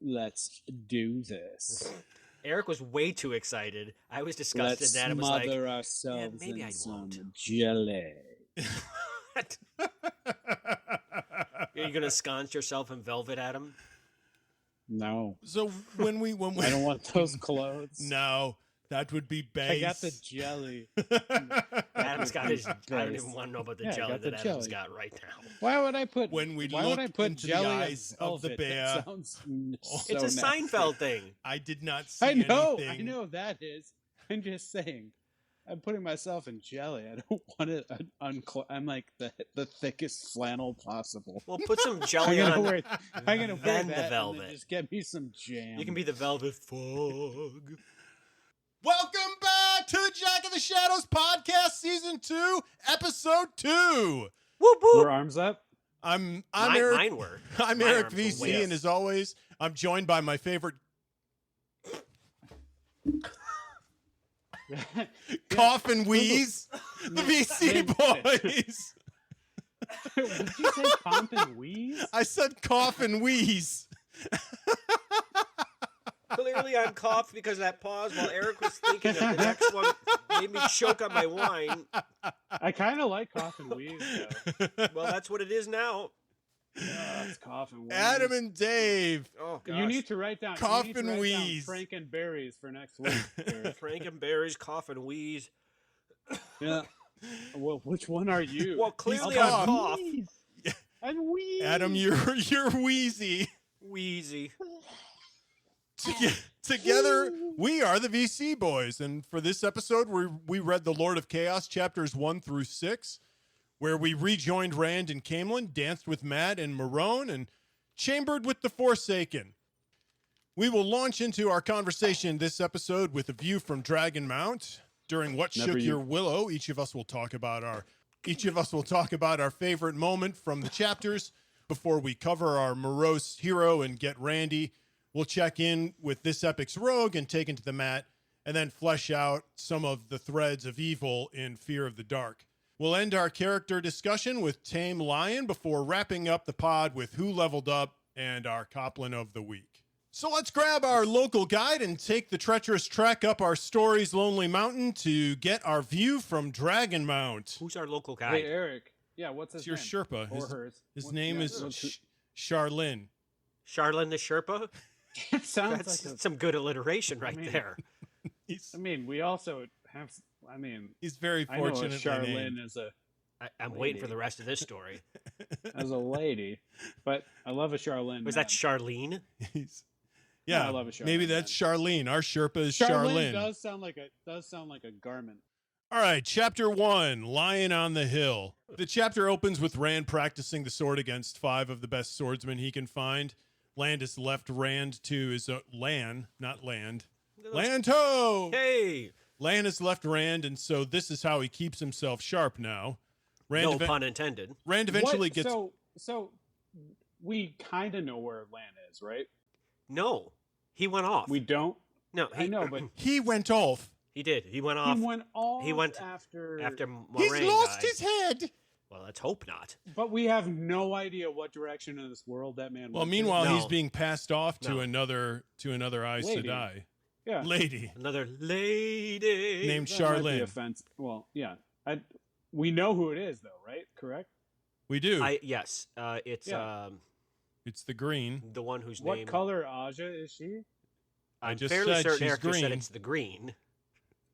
Let's do this. Eric was way too excited. I was disgusted. Let's Adam was like, smother ourselves maybe in I some won't. jelly. What? Are you going to ensconce yourself in velvet, Adam? No. So when we I don't want those clothes. No, that would be base. I got the jelly. Adam's got his. I don't even want to know about the Yeah, I jelly got the that Adam's jelly. got right now. Why would I put? When we why would I look put into the jelly eyes on of the velvet? bear. That sounds so It's a nasty. Seinfeld thing. I did not see I know. anything. I know that is. I'm just saying. I'm putting myself in jelly. I don't want it I'm like the thickest flannel possible. Well, put some I'm jelly gonna on. wear. I'm gonna wear Then the that. And velvet. then just get me some jam. You can be the velvet fog. Welcome back to the Jack of the Shadows podcast, season 2, episode 2. Whoop whoop. We're arms up. I'm Mine, Eric. mine were. I'm My Eric arms were VC, way and up. as always, I'm joined by my favorite cough and wheeze, the VC boys. Did you say pomp and wheeze? I said cough and wheeze. Clearly, I'm coughed because of that pause while Eric was thinking of the next one. Made me choke on my wine. I kind of like cough and wheeze, though. Well, that's what it is now. It's cough and wheeze. Adam and Dave. Oh, gosh. You need to write down Cough you need to and write down wheeze. Frankenberries for next week. Eric. Frankenberries, cough and wheeze. Yeah. Well, which one are you? Well, clearly He's I'm cough. cough. I'm wheeze. Adam, you're wheezy. Wheezy. Together, we are the VC boys, and for this episode, we read The Lord of Chaos, chapters 1 through 6, where we rejoined Rand and Coplin, danced with Matt and Marone, and chambered with the Forsaken. We will launch into our conversation this episode with a view from Dragonmount. During What Never Shook you. Your Willow, each of us will talk about our favorite moment from the chapters before we cover our morose hero and get Randy. We'll check in with this epic's rogue and take into the mat, and then flesh out some of the threads of evil in Fear of the Dark. We'll end our character discussion with Tame Lion before wrapping up the pod with Who Leveled Up and our Coplin of the Week. So let's grab our local guide and take the treacherous trek up our story's lonely mountain to get our view from Dragonmount. Who's our local guy? Hey, Eric. Yeah, what's his It's your name? Sherpa. Or hers. His name is Charlene. Charlene the Sherpa? It sounds That's like some good alliteration right mean- there. we also have. He's very I know fortunate. Charlene as I'm waiting for the rest of this story. a lady, but I love a Charlene. Was man. that Charlene? Yeah, I love a Charlene maybe that's Charlene. Our Sherpa is Charlene Charlene. does sound like a garment. All right, chapter 1, Lion on the Hill. The chapter opens with Rand practicing the sword against 5 of the best swordsmen he can find. Landis left Rand to his Lan, not Land. Lanto! Hey! Lan has left Rand, and so this is how he keeps himself sharp now. No pun intended. Rand eventually What? gets... So we kind of know where Lan is, right? No. He went off. We don't. No, I know, but He went off. he did. He went off he went off. he went after. He's Moraine lost died. his head. Well, let's hope not. But we have no idea what direction in this world that man. Well, went meanwhile, No. he's being passed off to No. another Aes Lady. Sedai. to. Yeah, Lady. Another lady. Named that might be Charlene. offense. Well, yeah. We know who it is, though, right? Correct. We do. Yes. It's Yeah. It's the green. the one whose What name. color Aja is she? I'm just fairly said certain she's Eric just said green. it's the green.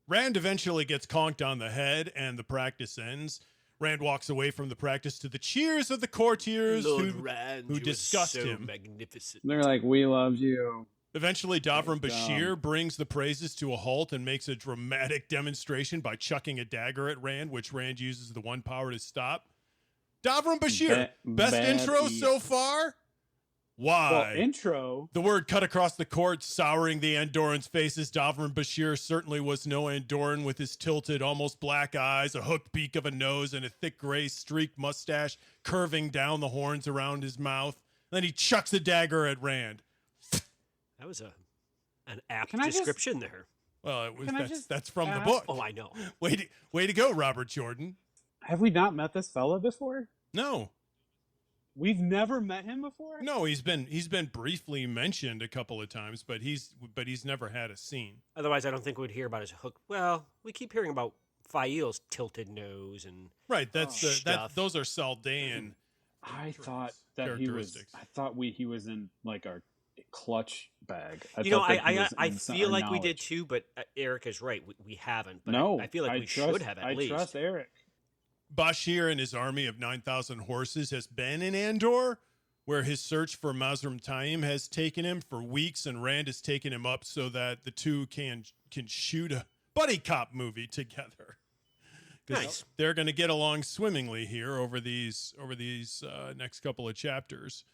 Rand eventually gets conked on the head, and the practice ends. Rand walks away from the practice to the cheers of the courtiers Lord who Rand, who you are disgust so him. magnificent. They're like, we love you. Eventually, Davram Like, Bashir brings the praises to a halt and makes a dramatic demonstration by chucking a dagger at Rand, which Rand uses the one power to stop. Davram Bashir, best bad intro eat. so far? Why? Well, intro. The word cut across the court, souring the Andorrans' faces. Davram Bashir certainly was no Andorran with his tilted, almost black eyes, a hooked beak of a nose, and a thick gray streaked mustache curving down the horns around his mouth. Then he chucks a dagger at Rand. That was an apt Can I just- description there. Well, it was Can I just that's from the ask- book. Oh, I know. Way to go, Robert Jordan. Have we not met this fella before? No, We've never met him before? No, he's been briefly mentioned a couple of times, but he's never had a scene. Otherwise, I don't think we'd hear about his hook. Well, we keep hearing about Fail's tilted nose and Right, that's stuff. those are Saldean. I thought that he was. Characteristics. I thought he was in like our clutch bag. I feel like we did too, but Eric is right. We haven't. But No, I feel like we should have at least. I trust Eric. Bashir and his army of 9,000 horses has been in Andor, where his search for Mazrim Taim has taken him for weeks, and Rand has taken him up so that the two can shoot a buddy cop movie together. Nice. They're going to get along swimmingly here over these next couple of chapters.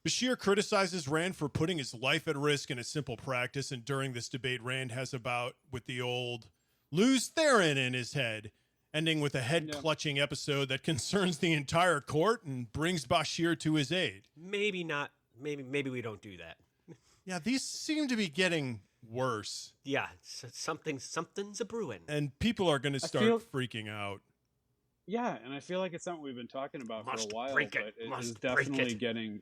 Bashir criticizes Rand for putting his life at risk in a simple practice, and during this debate, Rand has a bout with the old Luz Theron in his head, ending with a head-clutching episode that concerns the entire court and brings Bashir to his aid. Maybe not. Maybe we don't do that. Yeah, these seem to be getting worse. Yeah, something's a brewing. And people are going to start freaking out. Yeah, and I feel like it's something we've been talking about for a while, break but it. it Must is break definitely it. getting...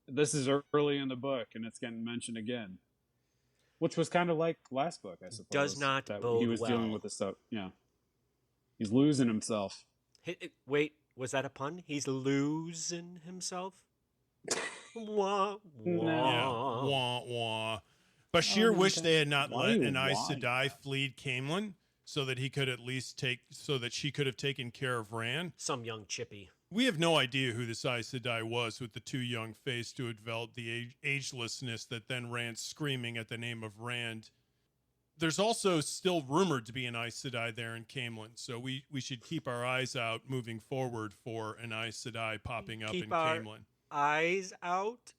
This is early in the book, and it's getting mentioned again. Which was kind of like last book, I suppose. Does not that bode he was well. dealing with this stuff. Yeah. He's losing himself. Wait, was that a pun? He's losing himself? Wah, wah. Yeah. Wah, wah. Bashir wished they had not Why let you an Aes wah? Sedai flee Camelin so that he could at least so that she could have taken care of Rand. Some young chippy. We have no idea who this Aes Sedai was with the too young face to have developed the agelessness that then ran screaming at the name of Rand. There's also still rumored to be an Aes Sedai there in Camelin, so we should keep our eyes out moving forward for an Aes Sedai popping up in Camelin. Eyes out.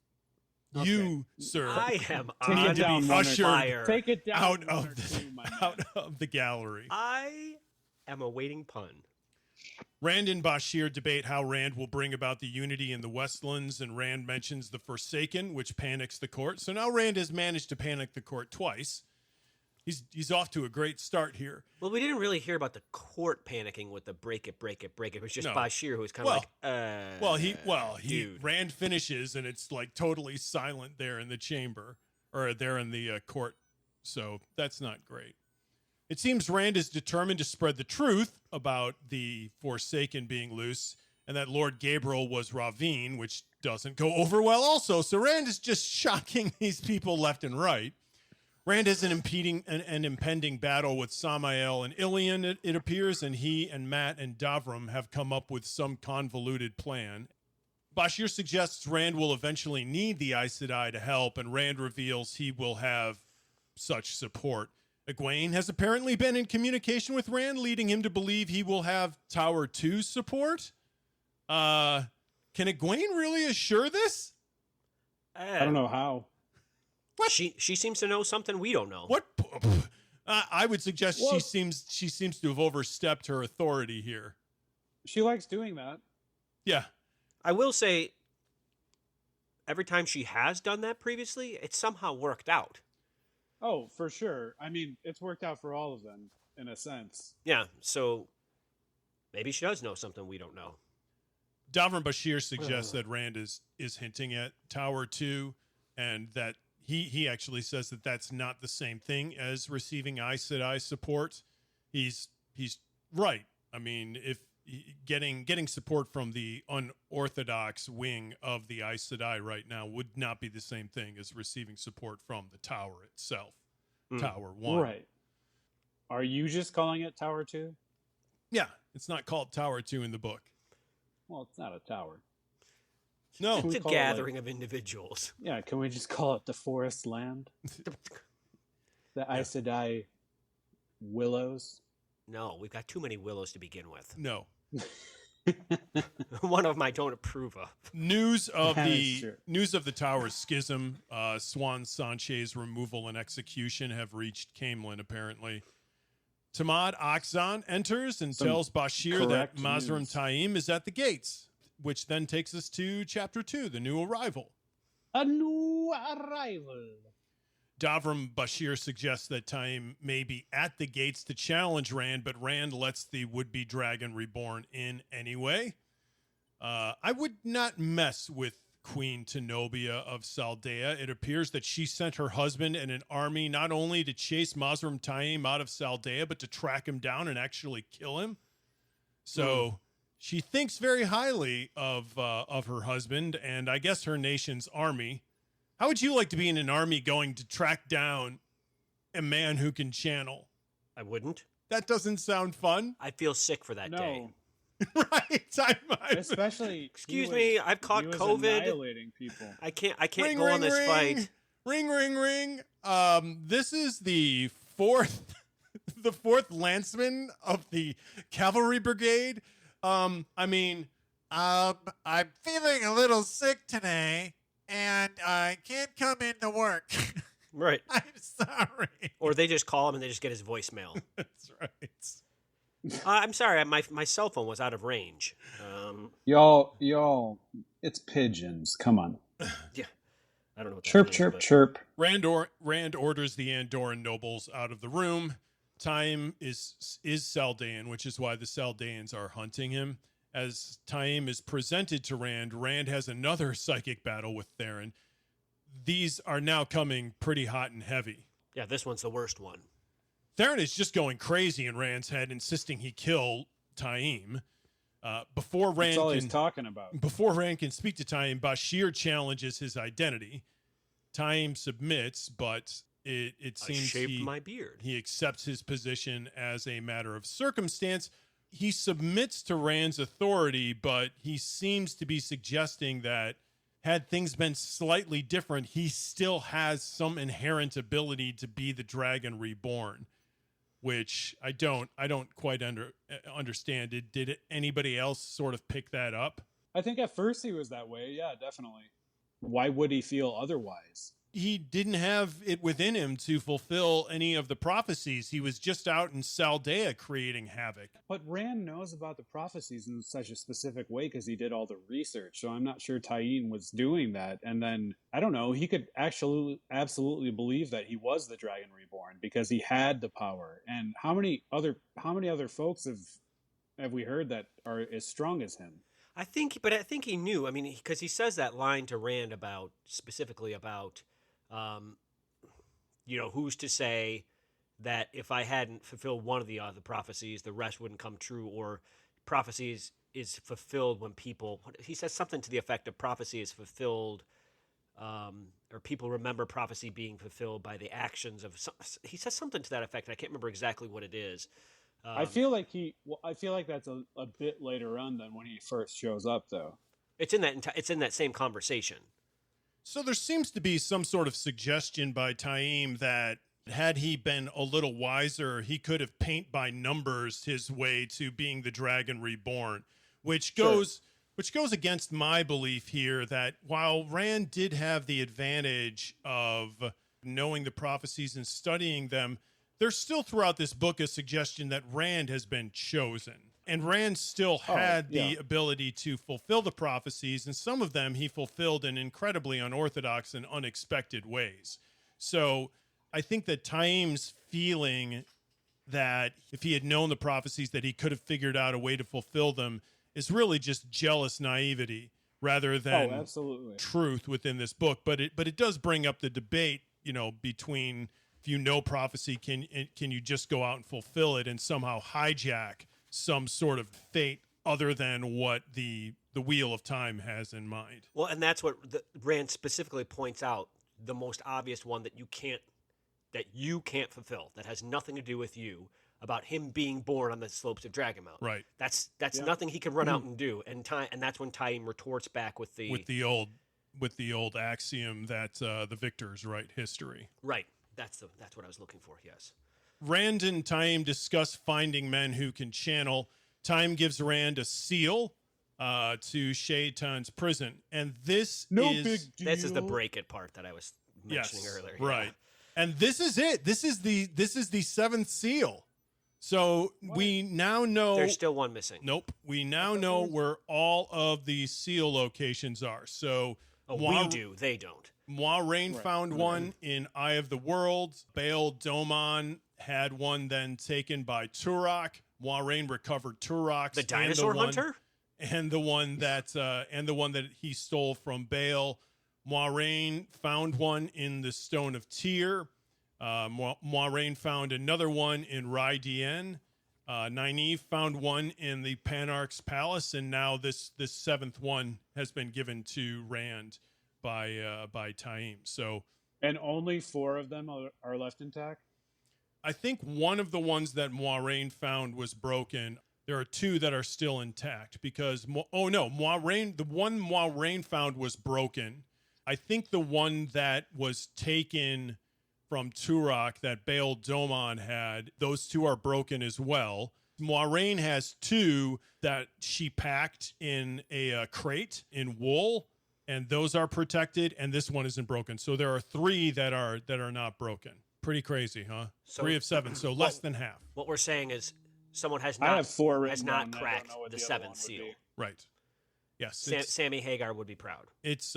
You, sir, I am Take need it on to down be one or ushered fire. Take it down out one of or the two, my man. out of the gallery. I am awaiting pun. Rand and Bashir debate how Rand will bring about the unity in the Westlands, and Rand mentions the Forsaken, which panics the court. So now Rand has managed to panic the court twice. He's off to a great start here. Well, we didn't really hear about the court panicking with the break it. It was just No. Bashir who was kind of dude. Rand finishes, and it's like totally silent there in the chamber, or there in the court. So that's not great. It seems Rand is determined to spread the truth about the Forsaken being loose, and that Lord Gabriel was Ravine, which doesn't go over well also. So Rand is just shocking these people left and right. Rand has an impending battle with Samael and Ilion, it appears, and he and Matt and Davram have come up with some convoluted plan. Bashir suggests Rand will eventually need the Aes Sedai to help, and Rand reveals he will have such support. Egwene has apparently been in communication with Rand, leading him to believe he will have Tower 2's support. Can Egwene really assure this? I don't know how. What? She seems to know something we don't know. What? I would suggest Well- she seems to have overstepped her authority here. She likes doing that. Yeah. I will say, every time she has done that previously, it somehow worked out. Oh, for sure. I mean, it's worked out for all of them, in a sense. Yeah, so maybe she does know something we don't know. Davram Bashir suggests that Rand is hinting at Tower 2, and that he actually says that that's not the same thing as receiving Aes Sedai support. He's right. I mean, if getting support from the unorthodox wing of the Aes Sedai right now would not be the same thing as receiving support from the tower itself. Tower 1. Right. Are you just calling it Tower 2? Yeah, it's not called Tower 2 in the book. Well, it's not a tower. No. It's we a call it, gathering of individuals. Yeah, can we just call it the Forest Land? The Aes Sedai Willows? No, we've got too many willows to begin with. No. One of them I don't approve of. News of That is true. the tower's schism, Swan Sanche's removal and execution have reached Camelin, apparently. Tamad Akzan enters and Some tells Bashir that correct Mazrim news. Taim is at the gates, which then takes us to Chapter 2, the new arrival. A new arrival. Davram Bashir suggests that Taim may be at the gates to challenge Rand, but Rand lets the would-be dragon reborn in anyway. I would not mess with Queen Tenobia of Saldea. It appears that she sent her husband and an army not only to chase Mazrim Taim out of Saldea, but to track him down and actually kill him. So she thinks very highly of her husband and I guess her nation's army. How would you like to be in an army going to track down a man who can channel? I wouldn't. That doesn't sound fun. I feel sick for that day. Right. Especially. Excuse me, I've caught COVID. Annihilating people. I can't ring, go ring, on this ring. fight. Ring, ring, ring. This is the fourth lanceman of the cavalry brigade. I'm feeling a little sick today, and I can't come into work. Right. I'm sorry. Or they just call him and they just get his voicemail. That's right. I'm sorry, my cell phone was out of range. Y'all, it's pigeons. Come on. Yeah. I don't know what that Chirp, means, chirp, but... chirp. Rand orders the Andorran nobles out of the room. Taim is Saldean, which is why the Saldeans are hunting him. As Taim is presented to Rand, Rand has another psychic battle with Theron. These are now coming pretty hot and heavy. Yeah, this one's the worst one. Theron is just going crazy in Rand's head, insisting he kill Taim. Before Rand That's all he's talking about. Before Rand can speak to Taim, Bashir challenges his identity. Taim submits, but it seems my beard. He accepts his position as a matter of circumstance. He submits to Rand's authority, but he seems to be suggesting that had things been slightly different, he still has some inherent ability to be the Dragon Reborn, which I don't quite understand. Did anybody else sort of pick that up? I think at first he was that way. Yeah, definitely. Why would he feel otherwise? He didn't have it within him to fulfill any of the prophecies. He was just out in Saldea creating havoc. But Rand knows about the prophecies in such a specific way because he did all the research. So I'm not sure Taim was doing that. And then, I don't know, he could actually absolutely believe that he was the Dragon Reborn because he had the power. And how many other folks have we heard that are as strong as him? I think he knew. I mean, because he says that line to Rand specifically about, who's to say that if I hadn't fulfilled one of the prophecies, the rest wouldn't come true, or prophecies is fulfilled when people. He says something to the effect of prophecy is fulfilled, or people remember prophecy being fulfilled by the actions of. He says something to that effect. I can't remember exactly what it is. I feel like that's a bit later on than when he first shows up, though. It's in that same conversation. So there seems to be some sort of suggestion by Taim that had he been a little wiser, he could have paint by numbers his way to being the Dragon Reborn, which goes against my belief here that while Rand did have the advantage of knowing the prophecies and studying them, there's still throughout this book a suggestion that Rand has been chosen. And Rand still had the ability to fulfill the prophecies, and some of them he fulfilled in incredibly unorthodox and unexpected ways. So I think that Taim's feeling that if he had known the prophecies that he could have figured out a way to fulfill them is really just jealous naivety rather than truth within this book. But it does bring up the debate, between if you know prophecy, can you just go out and fulfill it and somehow hijack some sort of fate other than what the Wheel of Time has in mind? Well, and that's what Rand specifically points out, the most obvious one that you can't fulfill, that has nothing to do with you, about him being born on the slopes of Dragonmount. Right. That's nothing he can run out and do, and that's when Taim retorts back with the old axiom that the victors write history. Right. That's what I was looking for. Yes. Rand and Taim discuss finding men who can channel. Taim gives Rand a seal to Shaitan's prison, and this is the break it part that I was mentioning earlier. Right. Yeah. And this is it. This is the seventh seal. So we now know there's still one missing. Nope. We now know where all of the seal locations are. So we do. They don't. Moiraine found one in Eye of the World. Bael Domon had one then taken by Turok. Moiraine recovered Turok's. The dinosaur hunter? and the one that he stole from Baal. Moiraine found one in the Stone of Tyr. Moiraine found another one in Rydien. Nynaeve found one in the Panarch's palace, and now this seventh one has been given to Rand by Taim. So, and only 4 of them are left intact. I think one of the ones that Moiraine found was broken. There are 2 that are still intact because the one Moiraine found was broken. I think the one that was taken from Turok that Baal Domon had, those 2 are broken as well. Moiraine has 2 that she packed in a crate in wool, and those are protected, and this one isn't broken. So there are 3 that are not broken. Pretty crazy, huh? So, 3 of 7, so less than half. What we're saying is someone has I not have 4 has not down, cracked the 7th seal. Right. Yes. Sammy Hagar would be proud. It's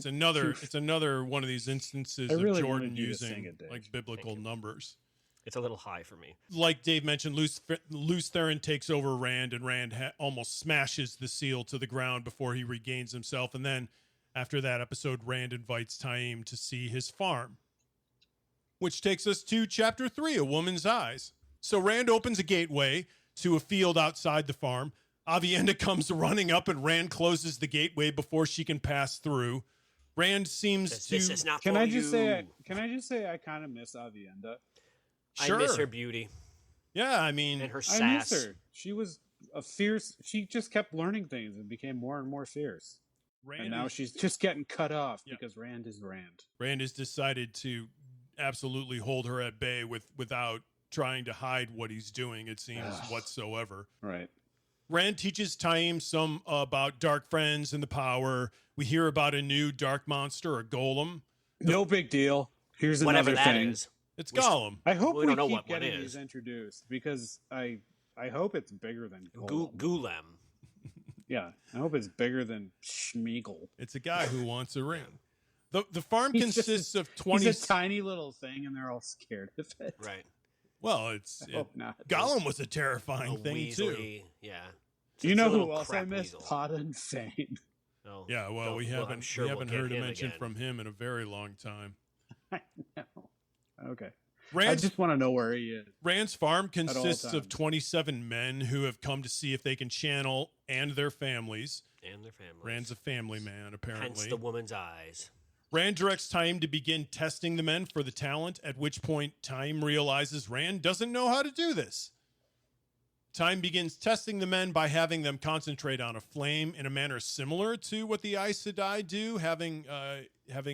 another one of these instances of Jordan using like biblical numbers. It's a little high for me. Like Dave mentioned, Lews Therin takes over Rand, and Rand almost smashes the seal to the ground before he regains himself. And then after that episode, Rand invites Taim to see his farm, which takes us to Chapter 3, A Woman's Eyes. So Rand opens a gateway to a field outside the farm. Aviendha comes running up, and Rand closes the gateway before she can pass through. Rand seems to... This is not Can for I just you. say I kind of miss Aviendha? Sure. I miss her beauty. Yeah, I mean... And her I sass. miss her. She was a fierce... She just kept learning things and became more and more fierce. And now she's just getting cut off because Rand is Rand. Rand has decided to absolutely hold her at bay without trying to hide what he's doing, it seems, whatsoever. Right. Rand teaches Taim some about dark friends and the power. We hear about a new dark monster, a golem. No big deal. Here's Whatever another that thing. is. It's Gollum. I hope We we don't know keep what one getting is. these introduced because I hope it's bigger than Gulem. Yeah, I hope it's bigger than Schmeagol. It's a guy who wants a ring. The farm He's consists of 20... He's a tiny little thing, and they're all scared of it. Right. Well, I hope not. Gollum was a terrifying A thing, Weasley, too. Yeah. Do you It's a know little who else I crap miss? weasel. Potta and Fane. Oh, Yeah, well, we haven't, I'm sure we we'll haven't get heard a him mention again. from him in a very long time. I know. Okay. Rand's, I just want to know where he is. Rand's farm consists of times. 27 men who have come to see if they can channel and their families. And their families. Rand's a family man, apparently. Hence the woman's eyes. Rand directs Taim to begin testing the men for the talent, at which point Taim realizes Rand doesn't know how to do this. Taim begins testing the men by having them concentrate on a flame in a manner similar to what the Aes Sedai do, having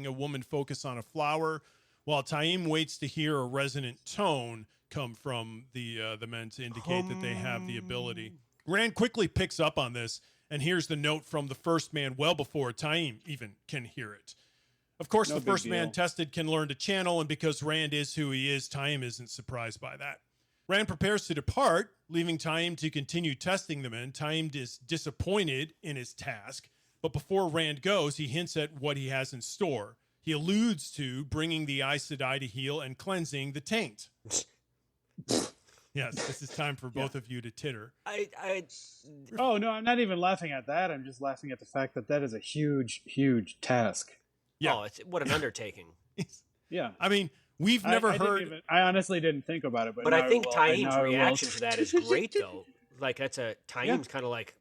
a woman focus on a flower, while Taim waits to hear a resonant tone come from the men to indicate that they have the ability. Rand quickly picks up on this and hears the note from the first man well before Taim even can hear it. Of course, No the big first man deal. tested can learn to channel, and because Rand is who he is, Taim isn't surprised by that. Rand prepares to depart, leaving Taim to continue testing the men. Taim is disappointed in his task, but before Rand goes, he hints at what he has in store. He alludes to bringing the Aes Sedai to heal and cleansing the taint. Yes, this is time for both of you to titter. Oh, no, I'm not even laughing at that. I'm just laughing at the fact that that is a huge, huge task. Yeah. Oh, what an undertaking. Yeah. I mean, we've never I didn't heard... I honestly didn't think about it, but But now I think will. Taim's Now I will. reaction to that is great, though. Like, Taim's kind of like,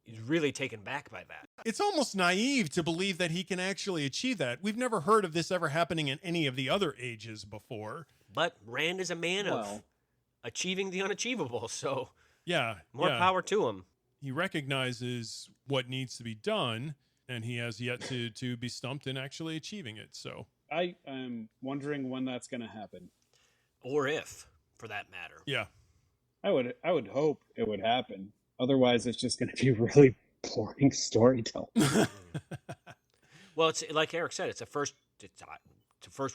he's really taken back by that. It's almost naive to believe that he can actually achieve that. We've never heard of this ever happening in any of the other ages before. But Rand is a man of achieving the unachievable, so Yeah. more power to him. He recognizes what needs to be done, and he has yet to be stumped in actually achieving it. So I am wondering when that's going to happen. Or if, for that matter. yeah. I would hope it would happen. Otherwise, it's just going to be really boring storytelling. Well, it's like Eric said, it's the first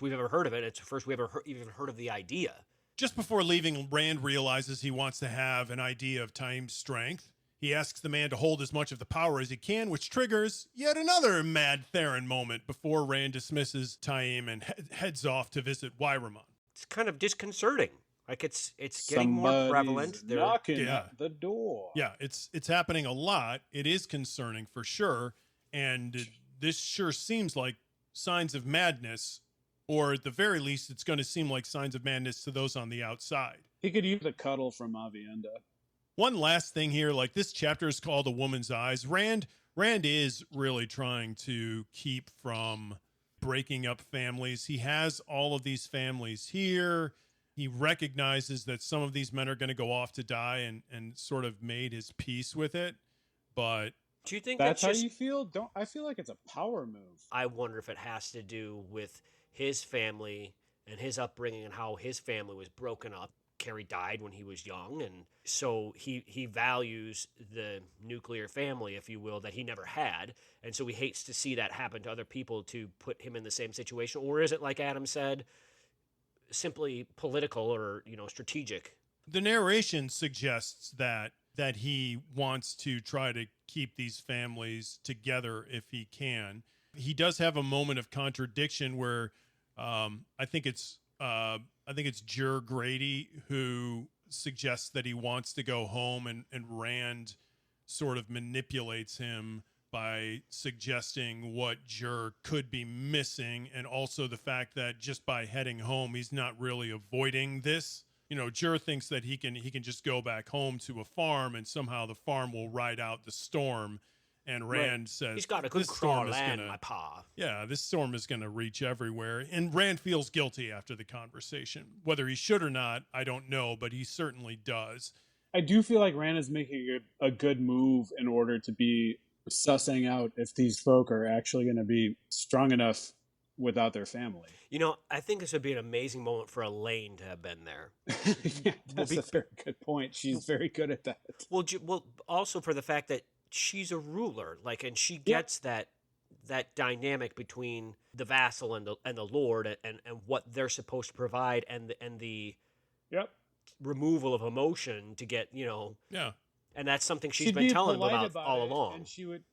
we've ever heard of it. It's the first we ever even heard of the idea. Just before leaving, Rand realizes he wants to have an idea of Taim's strength. He asks the man to hold as much of the power as he can, which triggers yet another Mad Theron moment before Rand dismisses Taim and heads off to visit Wyramon. It's kind of disconcerting. Like it's getting more prevalent. Somebody's knocking at the door. Yeah, it's happening a lot. It is concerning for sure, and this sure seems like signs of madness, or at the very least, it's going to seem like signs of madness to those on the outside. He could use the cuddle from Avienda. One last thing here, like this chapter is called A Woman's Eyes. Rand is really trying to keep from breaking up families. He has all of these families here. He recognizes that some of these men are going to go off to die and sort of made his peace with it. But do you think that's how you feel? I feel like it's a power move. I wonder if it has to do with his family and his upbringing and how his family was broken up. Carrie died when he was young, and so he values the nuclear family, if you will, that he never had, and so he hates to see that happen to other people to put him in the same situation. Or is it, like Adam said, simply political or strategic? The narration suggests that he wants to try to keep these families together if he can. He does have a moment of contradiction where I think it's Jur Grady who suggests that he wants to go home, and Rand sort of manipulates him by suggesting what Jur could be missing, and also the fact that just by heading home, he's not really avoiding this. Jur thinks that he can just go back home to a farm, and somehow the farm will ride out the storm. And Rand says, he's got a good crawl land, my pa. Yeah, this storm is going to reach everywhere. And Rand feels guilty after the conversation. Whether he should or not, I don't know, but he certainly does. I do feel like Rand is making a good move in order to be sussing out if these folk are actually going to be strong enough without their family. I think this would be an amazing moment for Elaine to have been there. Yeah, that's a very good point. She's very good at that. Well, also for the fact that she's a ruler, and she gets that dynamic between the vassal and the lord, and what they're supposed to provide, and the removal of emotion to get and that's something she's been telling them about all along. And she would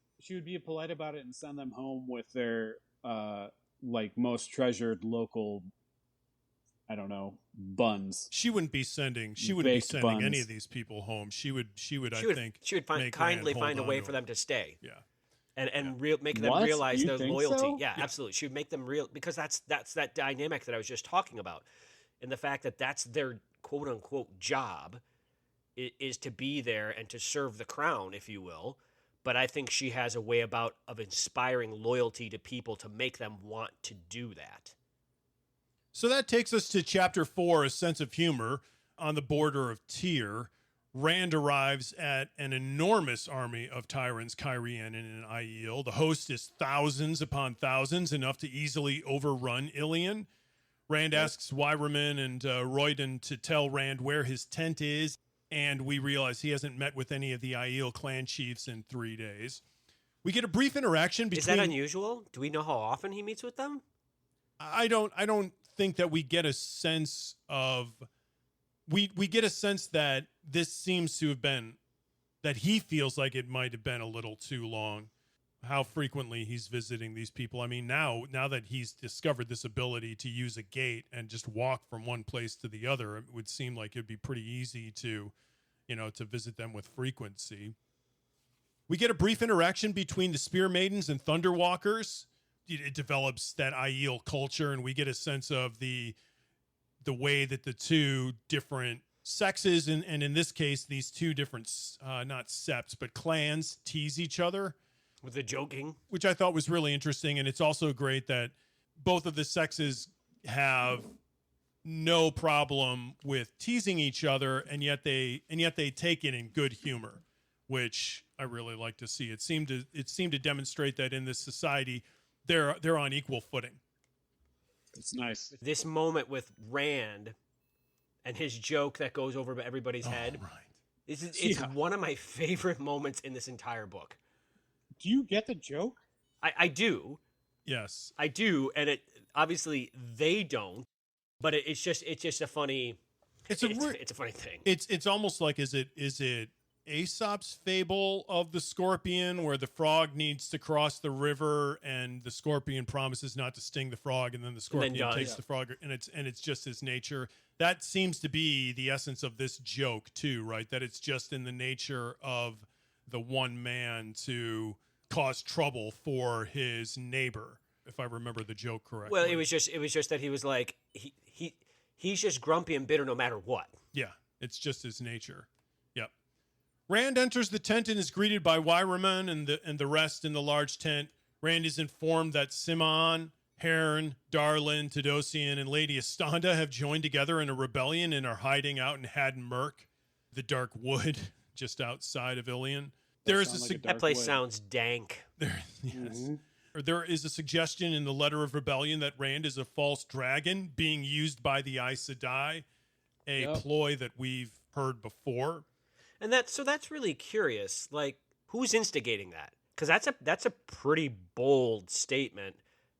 be polite about it and send them home with their most treasured local, I don't know, buns. She wouldn't be sending buns. Any of these people home. She would kindly find a way for them to stay. Yeah. And make them realize their loyalty. So? Yeah, absolutely. She would make them real, because that's that dynamic that I was just talking about. And the fact that that's their quote unquote job is to be there and to serve the crown, if you will. But I think she has a way of inspiring loyalty to people to make them want to do that. So that takes us to chapter 4, A Sense of Humor, on the border of Tyr. Rand arrives at an enormous army of tyrants, Cairhien and Aiel. The host is thousands upon thousands, enough to easily overrun Ilion. Rand asks Wyraman and Royden to tell Rand where his tent is, and we realize he hasn't met with any of the Aiel clan chiefs in 3 days. We get a brief interaction between... Is that unusual? Do we know how often he meets with them? I don't think that we get a sense of... We get a sense that this seems to have been... that he feels like it might have been a little too long. How frequently he's visiting these people. I mean, now that he's discovered this ability to use a gate and just walk from one place to the other, it would seem like it'd be pretty easy to visit them with frequency. We get a brief interaction between the Spear Maidens and Thunderwalkers. It develops that Aiel culture, and we get a sense of the way that the two different sexes, and in this case, these two different, not septs, but clans, tease each other. With the joking. Which I thought was really interesting, and it's also great that both of the sexes have no problem with teasing each other, and yet they take it in good humor, which I really like to see. It seemed to demonstrate that in this society, they're on equal footing. It's nice. This moment with Rand and his joke that goes over everybody's head. Right. It's one of my favorite moments in this entire book. Do you get the joke? I do. Yes, I do, and it obviously they don't. But it's just a funny. It's a funny thing. It's almost like is it Aesop's fable of the scorpion where the frog needs to cross the river and the scorpion promises not to sting the frog and then the scorpion takes the frog and it's just his nature. That seems to be the essence of this joke too, right? That it's just in the nature of the one man to cause trouble for his neighbor, if I remember the joke correctly. Well, it was just that he was like he's just grumpy and bitter no matter what. Yeah, it's just his nature. Yep. Rand enters the tent and is greeted by Wyraman and the rest in the large tent. Rand is informed that Simon, Heron, Darlin, Tadosian, and Lady Estanda have joined together in a rebellion and are hiding out in Haddon Murk, the dark wood just outside of Ilion. That place sounds dank. There is a suggestion in the letter of rebellion that Rand is a false dragon being used by the Aes Sedai, a ploy that we've heard before. And that's really curious. Like, who's instigating that? Because that's a pretty bold statement,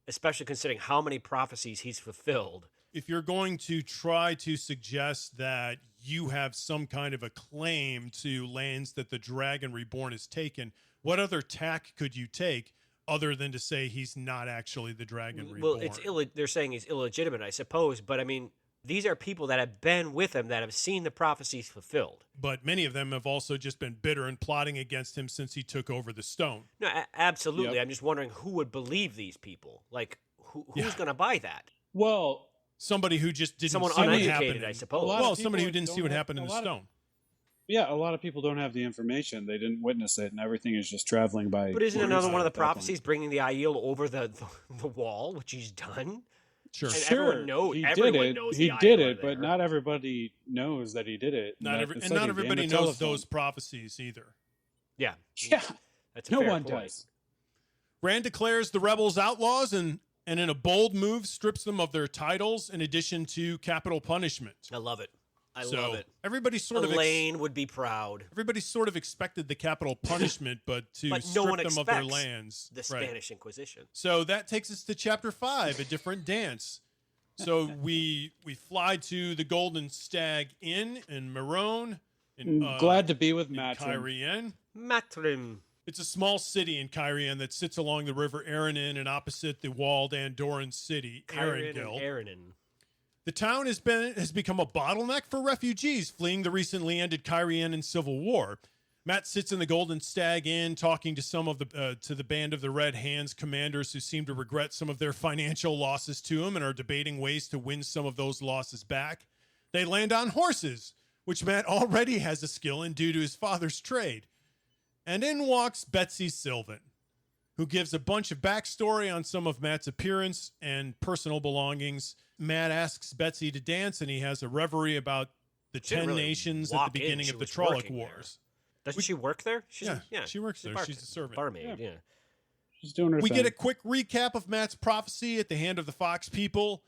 especially considering how many prophecies he's fulfilled. If you're going to try to suggest that you have some kind of a claim to lands that the Dragon Reborn has taken, what other tack could you take other than to say he's not actually the Dragon Reborn? Well, they're saying he's illegitimate, I suppose, but I mean, these are people that have been with him, that have seen the prophecies fulfilled. But many of them have also just been bitter and plotting against him since he took over the stone. No, absolutely. Yep. I'm just wondering who would believe these people. Like, who's going to buy that? Well, somebody who just didn't see uneducated, I suppose. Well, somebody who didn't see what happened in the stone. Yeah, a lot of people don't have the information. They didn't witness it, and everything is just traveling by. But isn't another one of the prophecies bringing the Aiel over the wall, which he's done? Sure. And sure. Everyone knows he did it, but not everybody knows that he did it. Not everybody knows those prophecies either. Yeah. Yeah. That's a fair one point. does. Rand declares the rebels outlaws and in a bold move strips them of their titles in addition to capital punishment. I love it. I love it. Everybody sort Elaine would be proud. Everybody sort of expected the capital punishment, but strip them of their lands. The Spanish Inquisition. So that takes us to chapter 5, a different dance. So we fly to the Golden Stag Inn in Marone. Glad to be with Matrim. Cairhien. Matrim. It's a small city in Cairhien that sits along the river Aranin and opposite the walled Andorran city, Arendelle. The town has become a bottleneck for refugees fleeing the recently ended Cairhien civil war. Matt sits in the Golden Stag Inn talking to some of the band of the Red Hands commanders who seem to regret some of their financial losses to him and are debating ways to win some of those losses back. They land on horses, which Matt already has a skill in due to his father's trade. And in walks Betsy Sylvan, who gives a bunch of backstory on some of Matt's appearance and personal belongings. Matt asks Betsy to dance, and he has a reverie about the 10 nations at the beginning of the Trolloc Wars. Doesn't she work there? She works there. She's a servant. Barmaid, yeah. She's doing her thing. We get a quick recap of Matt's prophecy at the hand of the Fox people.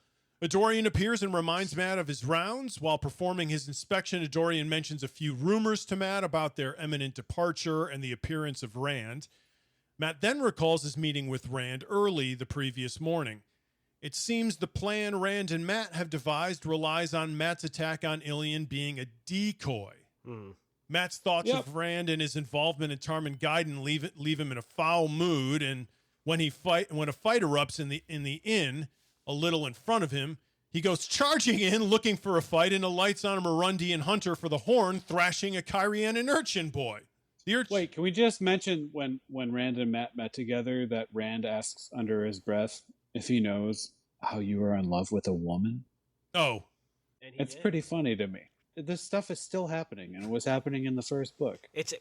Adorian appears and reminds Matt of his rounds. While performing his inspection, Adorian mentions a few rumors to Matt about their imminent departure and the appearance of Rand. Matt then recalls his meeting with Rand early the previous morning. It seems the plan Rand and Matt have devised relies on Matt's attack on Ilion being a decoy. Matt's thoughts of Rand and his involvement in Tarman Gaiden leave him in a foul mood, and when a fight erupts in the inn, a little in front of him, he goes charging in looking for a fight and alights on a Morundian hunter for the horn, thrashing a Cairhien urchin boy. Wait, can we just mention when Rand and Matt met together that Rand asks under his breath if he knows how you are in love with a woman? Oh. It's pretty funny to me. This stuff is still happening, and it was happening in the first book. It's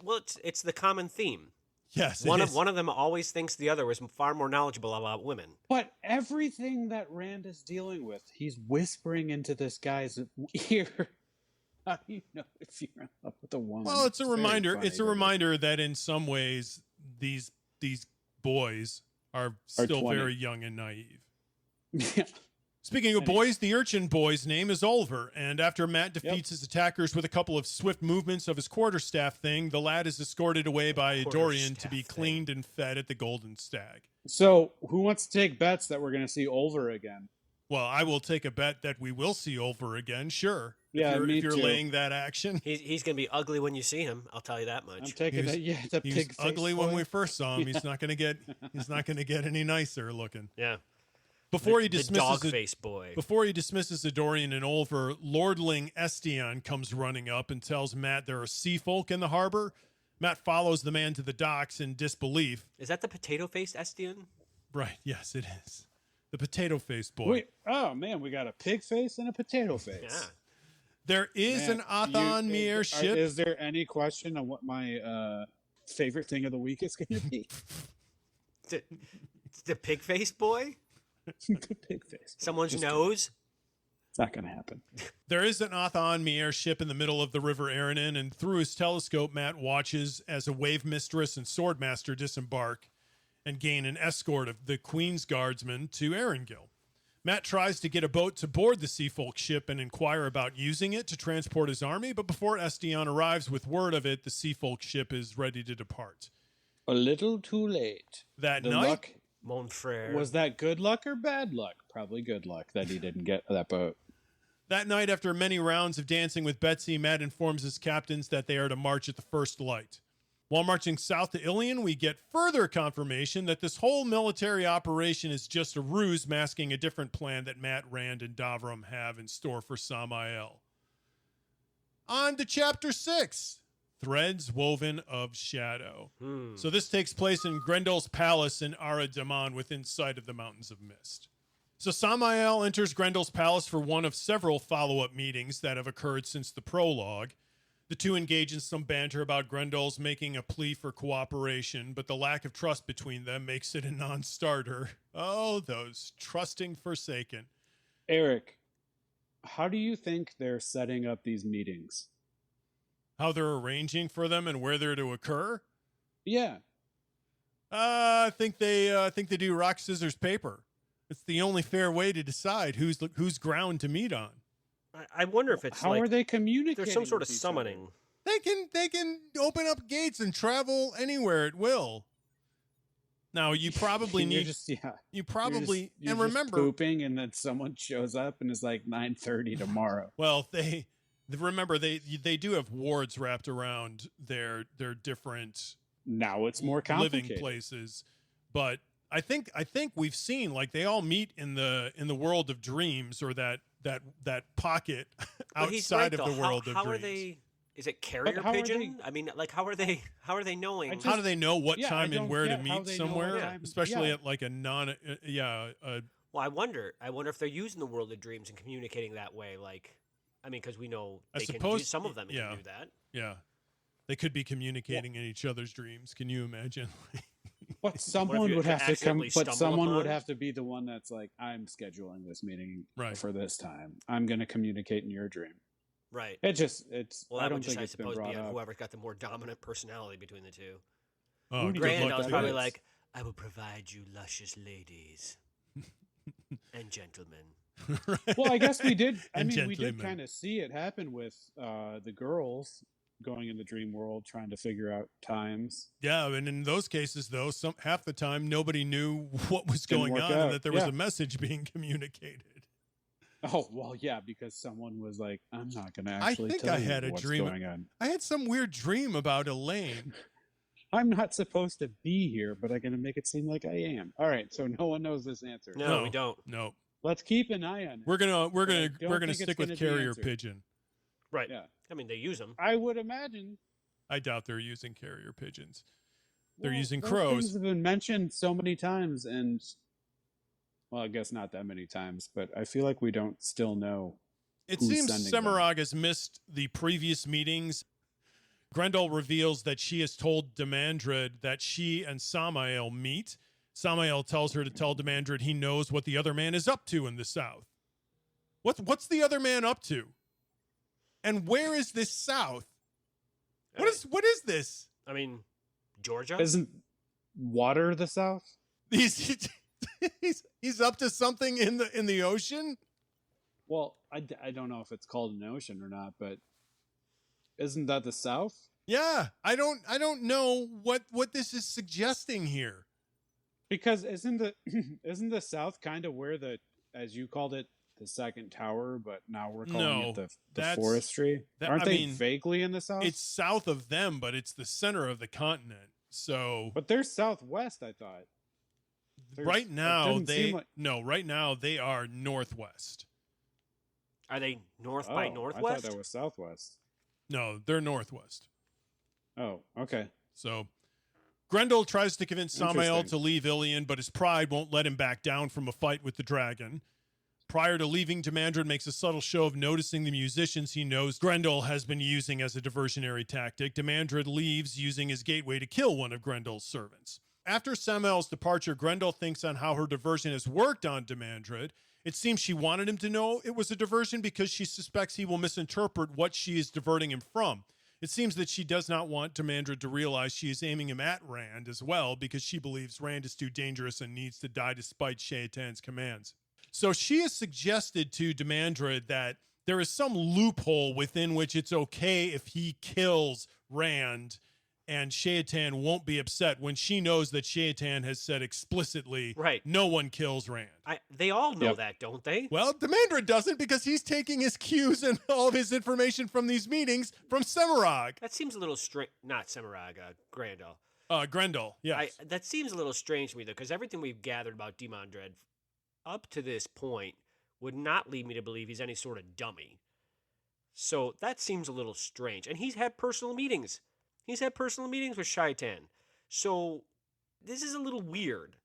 the common theme. Yes, one of them always thinks the other was far more knowledgeable about women. But everything that Rand is dealing with, he's whispering into this guy's ear. How do you know if you're in love with a woman? Well, it's a reminder. It's a reminder that in some ways these boys are still 20. very young and naive. Yeah. Speaking of boys, the urchin boy's name is Ulver, and after Matt defeats his attackers with a couple of swift movements of his quarterstaff thing, the lad is escorted away by Dorian to be cleaned and fed at the Golden Stag. So, who wants to take bets that we're going to see Ulver again? Well, I will take a bet that we will see Ulver again. Sure. Yeah, if you're too. laying that action. He's going to be ugly when you see him. I'll tell you that much. I'm taking it. Yeah, the He was pig face ugly boy. when we first saw him. He's not going to get. He's not going to get any nicer looking. Yeah. Before he the dismisses dog face boy. Before he dismisses Dorian and Ulver, Lordling Estion comes running up and tells Matt there are sea folk in the harbor. Matt follows the man to the docks in disbelief. Is that the potato-faced Estian? Right. Yes, it is. The potato-faced boy. Wait, oh man, we got a pig face and a potato face. Yeah. There is Man, an Athon Mir ship. Is there any question on what my favorite thing of the week is going to be? The pig-faced boy? The pig face. Someone's Just nose? It's not going to happen. There is an Athon Mir ship in the middle of the River Aranon, and through his telescope, Matt watches as a wave mistress and swordmaster disembark and gain an escort of the Queen's Guardsmen to Erangel. Matt tries to get a boat to board the Seafolk ship and inquire about using it to transport his army, but before Estion arrives with word of it, the Seafolk ship is ready to depart. A little too late. That The night, luck, Mon frere. was that good luck or bad luck? Probably good luck that he didn't get that boat. That night, after many rounds of dancing with Betsy, Matt informs his captains that they are to march at the first light. While marching south to Ilion, we get further confirmation that this whole military operation is just a ruse masking a different plan that Matt, Rand, and Davram have in store for Samael. On to Chapter 6, Threads Woven of Shadow. So this takes place in Grendel's palace in Ara Daman within sight of the Mountains of Mist. So Samael enters Grendel's palace for one of several follow-up meetings that have occurred since the prologue. The two engage in some banter about Grendel's making a plea for cooperation, but the lack of trust between them makes it a non-starter. Oh, those trusting Forsaken. Eric, how do you think they're setting up these meetings? How they're arranging for them and where they're to occur? Yeah. I think they do rock, scissors, paper. It's the only fair way to decide who's ground to meet on. I wonder if it's How like are they communicating? there's some sort of with each summoning. They can open up gates and travel anywhere at will. Now you probably other? You're need just, yeah. you probably you're and just remember pooping, and then someone shows up and is like 9:30 tomorrow. well remember they do have wards wrapped around their different Now it's more living complicated. places, but I think we've seen like they all meet in the world of dreams or that pocket But he's outside right, of though. the world how of dreams. are they? Is it carrier how are pigeon? I mean, like how are they knowing? How do they know what Yeah, I time and don't where to get how meet they know what somewhere, time- especially yeah. at like a Well, I wonder if they're using the world of dreams and communicating that way. Like, I mean, because we know I they can suppose- do some of them yeah. can do that. yeah. They could be communicating in each other's dreams. Can you imagine? But someone you would have to come. accidentally But stumble someone would upon? have to be the one that's like, I'm scheduling this meeting Right. for this time. I'm going to communicate in your dream. Right. It's. Well, I that don't would just, think I it's been suppose, brought be up. whoever's got the more dominant personality between the two. Oh, good Grand, luck I was to probably that. like, I will provide you luscious ladies and gentlemen. Well, I guess we did. I And mean, we did gentlemen. kind of see it happen with the girls going in the dream world, trying to figure out times. Yeah, and in those cases, though, half the time nobody knew what was Didn't going work on out. and that there was Yeah. a message being communicated. Oh well, yeah, because someone was like, "I'm not going to I actually think tell I you had a what's dream- going on. I had some weird dream about Elaine. I'm not supposed to be here, but I'm going to make it seem like I am." All right, so no one knows this answer. No, we don't. No, Let's keep an eye on it. we're gonna don't think it's stick gonna with be carrier answered. pigeon. Right. Yeah, I mean, they use them. I would imagine. I doubt they're using carrier pigeons. They're Well, using those crows. things have been mentioned so many times, and well, I guess not that many times, but I feel like we don't still know. It who's seems sending them. Semirog has missed the previous meetings. Grendel reveals that she has told Demandred that she and Samael meet. Samael tells her to tell Demandred he knows what the other man is up to in the south. What's the other man up to? And where is this south? What is this? I mean, Georgia. Isn't water the South? He's up to something in the ocean? Well, I don't know if it's called an ocean or not, but isn't that the South? Yeah, I don't know what this is suggesting here. Because isn't the isn't the South kind of where the as you called it, the second tower, but now we're calling it the that's- forestry. Aren't they vaguely in the south? It's south of them, but it's the center of the continent. So, but they're southwest, I thought. Right now right now they are northwest. Are they north by northwest? I thought that was southwest. No, they're northwest. Oh, okay. So Grendel tries to convince Samael to leave Ilion, but his pride won't let him back down from a fight with the dragon. Prior to leaving, Demandred makes a subtle show of noticing the musicians he knows Grendel has been using as a diversionary tactic. Demandred leaves, using his gateway to kill one of Grendel's servants. After Samael's departure, Grendel thinks on how her diversion has worked on Demandred. It seems she wanted him to know it was a diversion because she suspects he will misinterpret what she is diverting him from. It seems that she does not want Demandred to realize she is aiming him at Rand as well because she believes Rand is too dangerous and needs to die despite Shaitan's commands. So she has suggested to Demandred that there is some loophole within which it's okay if he kills Rand and Shaitan won't be upset when she knows that Shaitan has said explicitly, no one kills Rand. They all know that, don't they? Well, Demandred doesn't because he's taking his cues and all of his information from these meetings from Semirog. That seems a little strange. Not Semirog, Grendel. Grendel, yes. That seems a little strange to me, though, because everything we've gathered about Demandred up to this point would not lead me to believe he's any sort of dummy. So that seems a little strange. And he's had personal meetings. He's had personal meetings with Shaitan. So this is a little weird.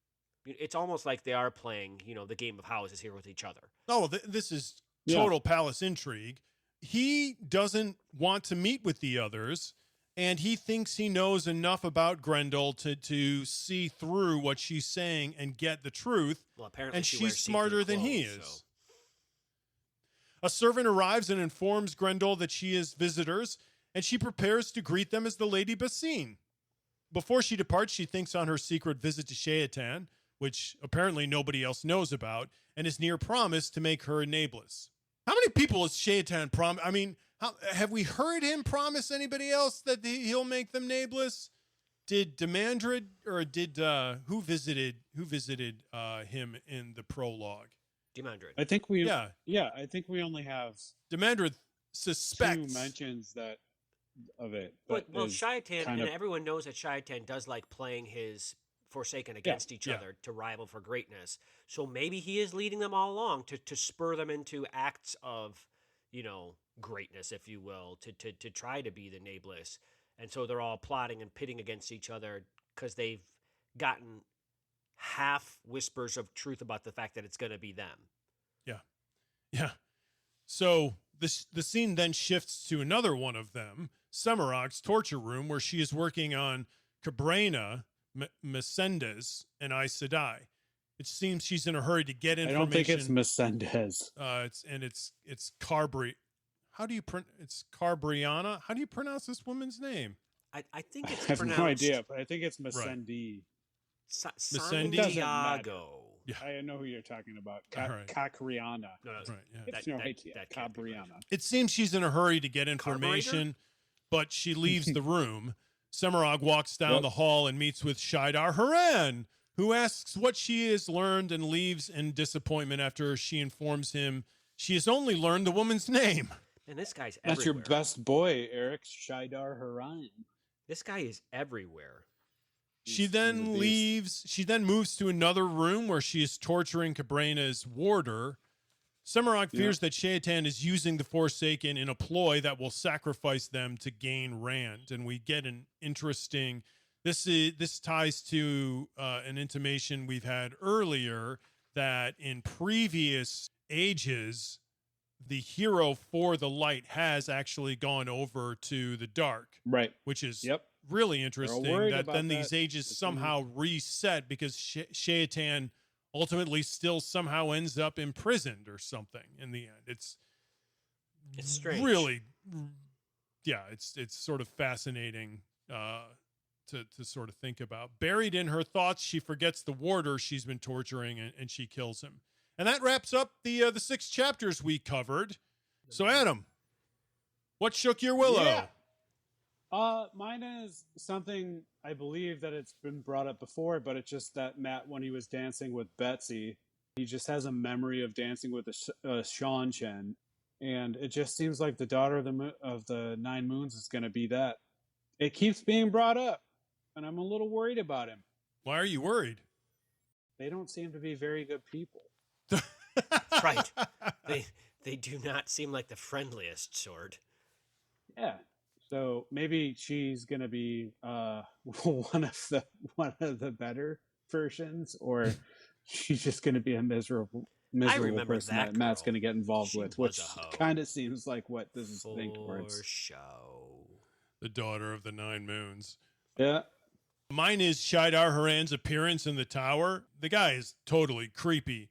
It's almost like they are playing, the game of houses here with each other. Oh, this is total palace intrigue. He doesn't want to meet with the others, and he thinks he knows enough about Grendel to see through what she's saying and get the truth. Well, apparently and she's smarter than he is. So. A servant arrives and informs Grendel that she is visitors, and she prepares to greet them as the Lady Basine. Before she departs, she thinks on her secret visit to Shaitan, which apparently nobody else knows about, and is near promise to make her a nameless. How many people has Shaitan promised? I mean, have we heard him promise anybody else that he'll make them nameless? Did Demandred or did who visited him in the prologue? Demandred. I think we I think we only have Demandred suspects 2 mentions of it. But Shaitan, and everyone knows that Shaitan does like playing his Forsaken against each other to rival for greatness. So maybe he is leading them all along to spur them into acts of, greatness, if you will, to try to be the nameless. And so they're all plotting and pitting against each other because they've gotten half whispers of truth about the fact that it's going to be them. Yeah. So the scene then shifts to another one of them, Semirog's torture room, where she is working on Cabrena, Mesendez, and Aes Sedai. It seems she's in a hurry to get information. I don't think it's Mesendez. It's Carbri. It's Carbriana? How do you pronounce this woman's name? I think it's I have pronounced. no idea, but I think it's Mesendi. Santiago. Yeah. I know who you're talking about. Right. Cacriana. No, It's no idea. Cabriana. It seems she's in a hurry to get information, but she leaves the room. Semirog walks down the hall and meets with Shaidar Haran, who asks what she has learned and leaves in disappointment after she informs him she has only learned the woman's name. And this guy's everywhere. That's your best boy, Eric. Shaidar Haran. This guy is everywhere. She then leaves. She then moves to another room where she is torturing Cabrena's warder. Semirog fears that Shaitan is using the Forsaken in a ploy that will sacrifice them to gain Rand. And we get an interesting... This ties to an intimation we've had earlier that in previous ages, the hero for the light has actually gone over to the dark. Right. Which is really interesting that then these ages somehow reset because Shaitan ultimately still somehow ends up imprisoned or something in the end. It's strange. Really, it's sort of fascinating to sort of think about. Buried in her thoughts, she forgets the warder she's been torturing and she kills him. And that wraps up the 6 chapters we covered. So, Adam, what shook your willow? Yeah. Mine is something I believe that it's been brought up before, but it's just that Matt, when he was dancing with Betsy, He just has a memory of dancing with a Sean Chen, and it just seems like the daughter of the Nine Moons is going to be that. It keeps being brought up, and I'm a little worried about him. Why are you worried? They don't seem to be very good people. Right. They do not seem like the friendliest sort. Yeah. So maybe she's going to be one of the better versions, or she's just going to be a miserable person that Matt's going to get involved with, which kind of seems like what this is heading towards. For show. The daughter of the Nine Moons. Yeah. Mine is Shaidar Haran's appearance in the tower. The guy is totally creepy,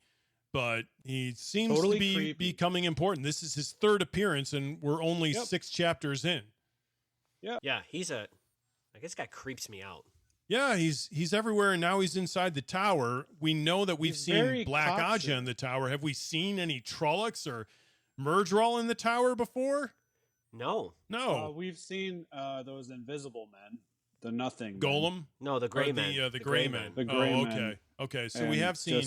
but he seems to be becoming important. This is his third appearance, and we're only 6 chapters in. Yeah, like this guy creeps me out. Yeah, he's everywhere, and now he's inside the tower. We know that we've seen Black Aja in the tower. Have we seen any Trollocs or Murdral in the tower before? No. We've seen those invisible men, the Nothing Golem. Men. No, the Gray Men. The Gray Men. The Gray Men. Okay. So we have seen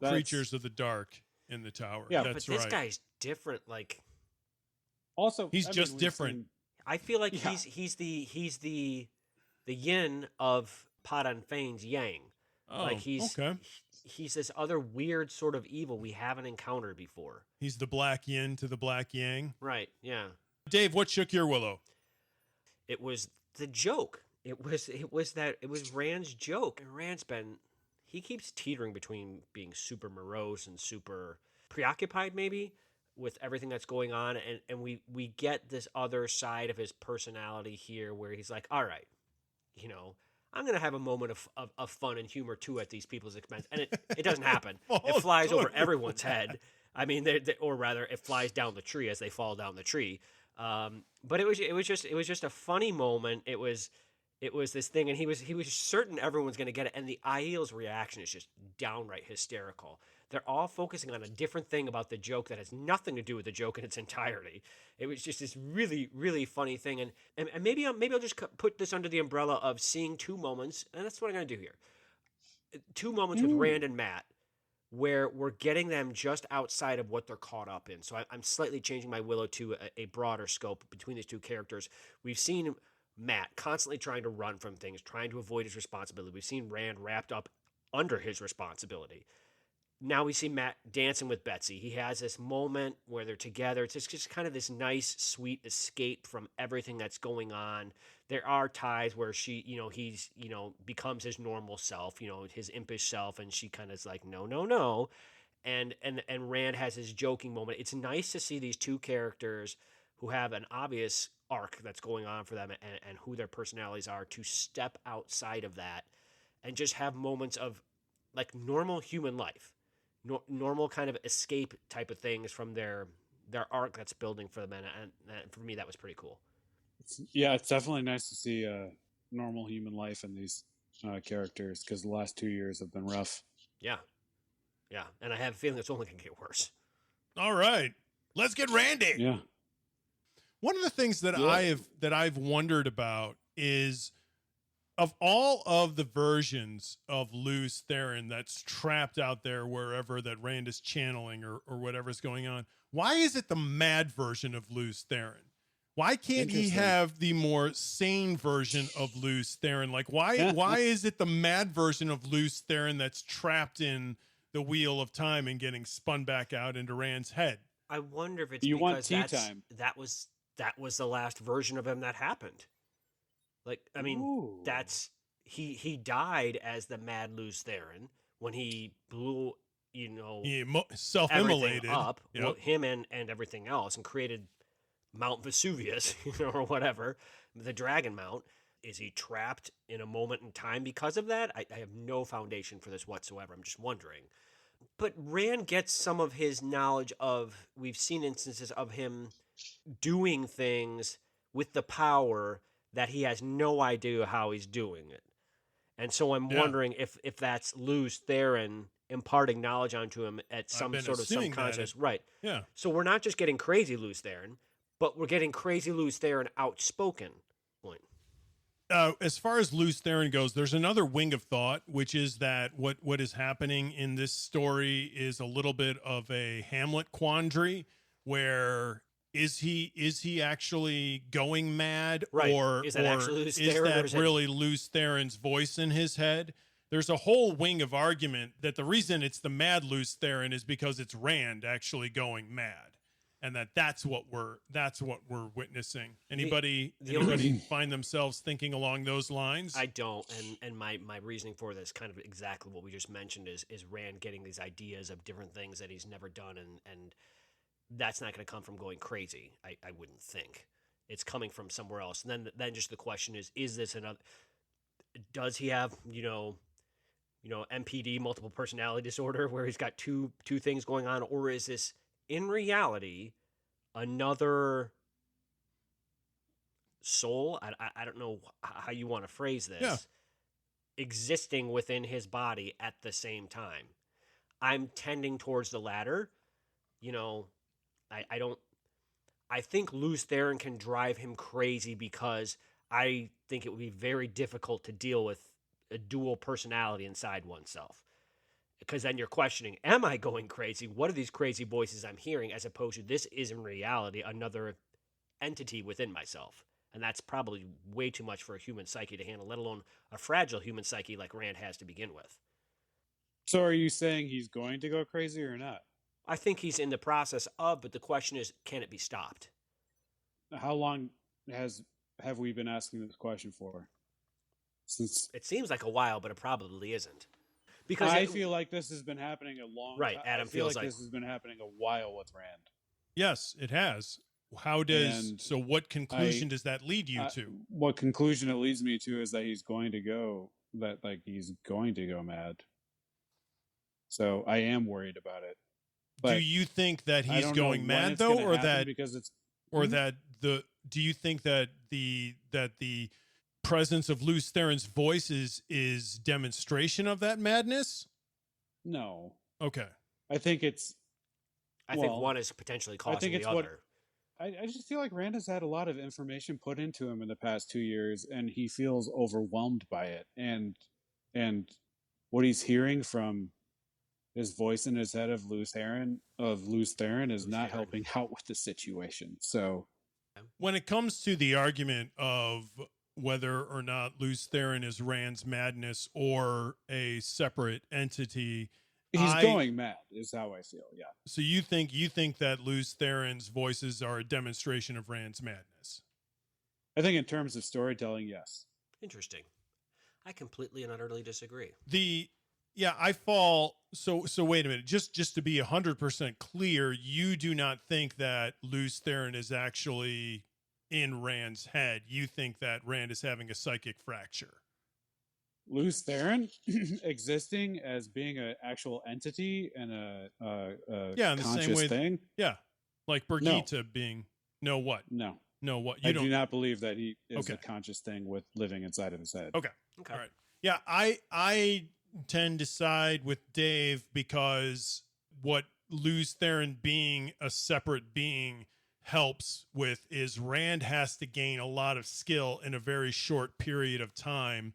creatures of the dark in the tower. Yeah, that's but this right. guy's different. Like, also, he's just different. I feel like he's the yin of Padan Fane's yang. Oh, like he's this other weird sort of evil we haven't encountered before. He's the black yin to the black yang. Right, yeah. Dave, what shook your Willow? It was the joke. It was Rand's joke. And he keeps teetering between being super morose and super preoccupied maybe with everything that's going on, and we get this other side of his personality here where he's like, all right, I'm going to have a moment of fun and humor too at these people's expense. And it doesn't happen. It flies over everyone's head. I mean, or rather it flies down the tree as they fall down the tree. But it was just a funny moment. It was this thing, and he was certain everyone's going to get it. And the Aiel's reaction is just downright hysterical. They're all focusing on a different thing about the joke that has nothing to do with the joke in its entirety. It was just this really, really funny thing. And maybe I'll just put this under the umbrella of seeing 2 moments, and that's what I'm going to do here. 2 moments with Rand and Matt where we're getting them just outside of what they're caught up in. So I'm slightly changing my Willow to a broader scope between these 2 characters. We've seen Matt constantly trying to run from things, trying to avoid his responsibility. We've seen Rand wrapped up under his responsibility. Now we see Matt dancing with Betsy. He has this moment where they're together. It's just kind of this nice, sweet escape from everything that's going on. There are times where he's becomes his normal self, his impish self, and she kind of is like, no. And Rand has his joking moment. It's nice to see these 2 characters who have an obvious arc that's going on for them and who their personalities are to step outside of that and just have moments of like normal human life. Normal kind of escape type of things from their arc that's building for them, and for me that was pretty cool. It's definitely nice to see normal human life in these characters because the last 2 years have been rough. Yeah, and I have a feeling it's only going to get worse. All right, let's get Randy. Yeah. One of the things that I've wondered about is, of all of the versions of Luz Theron that's trapped out there wherever that Rand is channeling or whatever's going on, why is it the mad version of Luz Theron? Why can't he have the more sane version of Luz Theron? Like, why is it the mad version of Luz Theron that's trapped in the wheel of time and getting spun back out into Rand's head? I wonder if it's because that was the last version of him that happened. Like, I mean, he died as the mad Luz Theron when he blew, he self-immolated up, him and everything else, and created Mount Vesuvius, or whatever, the Dragonmount. Is he trapped in a moment in time because of that? I have no foundation for this whatsoever. I'm just wondering. But Rand gets some of his knowledge of, we've seen instances of him doing things with the power that he has no idea how he's doing it. And so I'm wondering if that's Luz Theron imparting knowledge onto him at some sort of subconscious. Right. Yeah. So we're not just getting crazy Luz Theron, but we're getting crazy Luz Theron outspoken. Point. As far as Lews Theron goes, there's another wing of thought, which is that what is happening in this story is a little bit of a Hamlet quandary, where is he actually going mad, Right. or Is that actually Lews is Theron, or that is it- really Lews Theron's voice in his head? There's a whole wing of argument that the reason it's the mad Lews Theron is because it's Rand actually going mad, and that's what we're witnessing. Anybody find themselves thinking along those lines? I don't, and my reasoning for this, kind of exactly what we just mentioned, is Rand getting these ideas of different things that he's never done, and that's not going to come from going crazy. I wouldn't think it's coming from somewhere else. And then just the question is this another? Does he have MPD, multiple personality disorder, where he's got two things going on, or is this in reality another soul? I don't know how you want to phrase this. Yeah. Existing within his body at the same time. I'm tending towards the latter. I think Lews Theron can drive him crazy, because I think it would be very difficult to deal with a dual personality inside oneself. Because then you're questioning, am I going crazy? What are these crazy voices I'm hearing? As opposed to, this is in reality another entity within myself. And that's probably way too much for a human psyche to handle, let alone a fragile human psyche like Rand has to begin with. So are you saying he's going to go crazy or not? I think he's in the process of, but the question is, can it be stopped? How long have we been asking this question for? Since It seems like a while, but it probably isn't. Because I feel like this has been happening a long Right, Adam I feel feels like this has been happening a while with Rand. Yes, it has. So what conclusion does that lead you to? What conclusion it leads me to is that he's going to go mad. So I am worried about it. But do you think that I he's don't going know when mad it's though, gonna or happen, that because it's do you think that the presence of Lews Theron's voice is demonstration of that madness? no. Okay. I think it's I think one is potentially causing the other. I just feel like Rand has had a lot of information put into him in the past 2 years, and he feels overwhelmed by it. And what he's hearing from his voice in his head of Lews Theron is not helping out with the situation. So when it comes to the argument of whether or not Lews Theron is Rand's madness or a separate entity, he's going mad is how I feel. Yeah. So you think that Lews Theron's voices are a demonstration of Rand's madness? I think in terms of storytelling, yes. Interesting. I completely and utterly disagree. I fall. So wait a minute. Just to be 100% clear, you do not think that Lews Theron is actually in Rand's head. You think that Rand is having a psychic fracture. Lews Theron existing as being an actual entity and a in the conscious same way thing. Yeah, like Birgitta being what? No, what? I do not believe that he is a conscious thing with living inside of his head. Okay. All right. Yeah, I tend to side with Dave, because what Lews Theron being a separate being helps with is Rand has to gain a lot of skill in a very short period of time.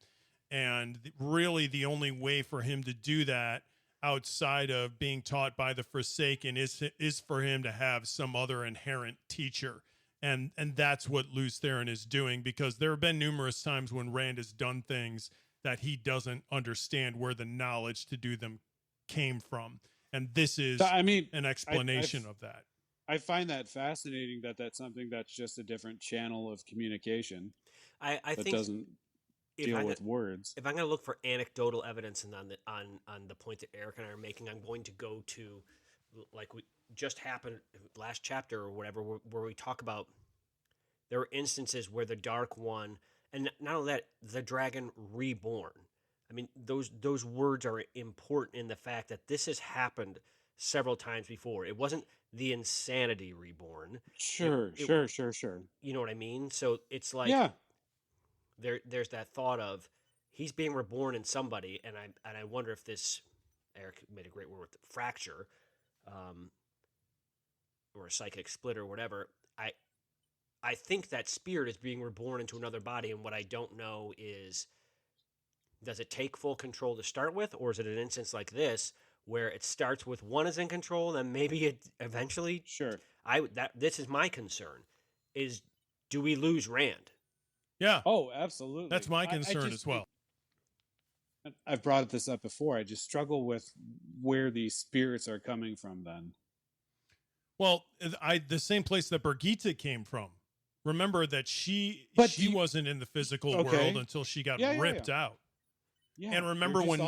And really the only way for him to do that outside of being taught by the Forsaken is for him to have some other inherent teacher. And that's what Lews Theron is doing, because there have been numerous times when Rand has done things that he doesn't understand where the knowledge to do them came from. And this is an explanation of that. I find that fascinating that that's something that's just a different channel of communication. I think doesn't deal with words. If I'm going to look for anecdotal evidence and on the point that Eric and I are making, I'm going to go to, like we just happened last chapter or whatever, where we talk about there were instances where the Dark One, and not only that, the Dragon Reborn. I mean, those words are important in the fact that this has happened several times before. It wasn't the Insanity Reborn. Sure. You know what I mean? So it's like, there's that thought of he's being reborn in somebody, and I wonder if this, Eric made a great word with fracture, or a psychic split or whatever. I think that spirit is being reborn into another body, and what I don't know is, does it take full control to start with, or is it an instance like this where it starts with one is in control, then maybe it eventually? Sure. This is my concern: is do we lose Rand? Yeah. Oh, absolutely. That's my concern as well. I've brought this up before. I just struggle with where these spirits are coming from then. Well, the same place that Birgitte came from. Remember that she wasn't in the physical world until she got ripped out. Yeah, and remember when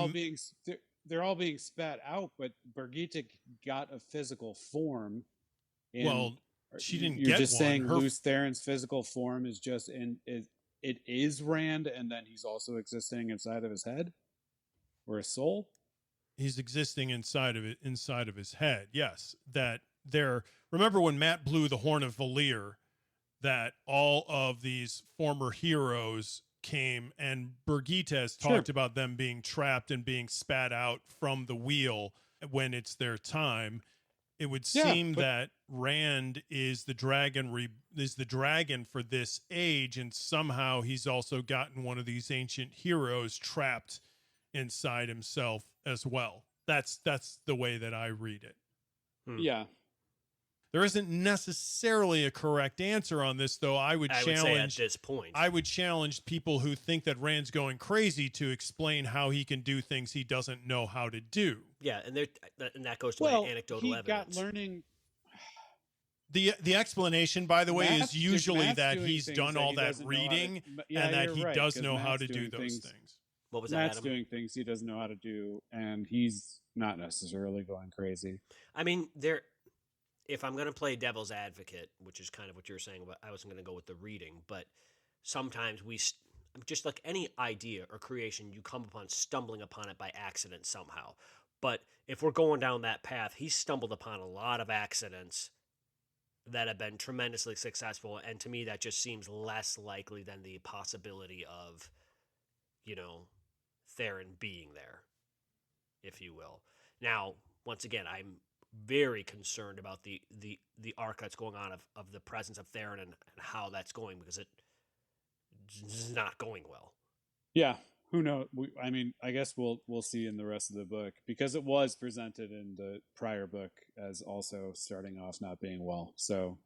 they're all being spat out, but Birgitte got a physical form. Well, she didn't get one. You're just saying Lews Therin's physical form is just it is Rand, and then he's also existing inside of his head or his soul. He's existing inside of his head. Yes, that there. Remember when Matt blew the horn of Valir, that all of these former heroes came, and Birgitte has talked about them being trapped and being spat out from the wheel when it's their time. It would seem that Rand is the dragon for this age, and somehow he's also gotten one of these ancient heroes trapped inside himself as well. That's the way that I read it. Yeah. There isn't necessarily a correct answer on this, though. I would say at this point, I would challenge people who think that Rand's going crazy to explain how he can do things he doesn't know how to do. Yeah, and that goes to my anecdotal evidence. Got learning. The explanation, by the way, is usually that he's done all that reading and that he does know how to do those things. What was that, Matt's Adam? doing things he doesn't know how to do, and he's not necessarily going crazy. I mean, if I'm going to play devil's advocate, which is kind of what you're saying, but I wasn't going to go with the reading, but sometimes just like any idea or creation, you come upon stumbling upon it by accident somehow. But if we're going down that path, he's stumbled upon a lot of accidents that have been tremendously successful, and to me that just seems less likely than the possibility of, Therin being there, if you will. Now, once again, I'm very concerned about the arc that's going on of the presence of Therin and how that's going, because it's not going well. Yeah, who knows? I guess we'll see in the rest of the book, because it was presented in the prior book as also starting off not being well. So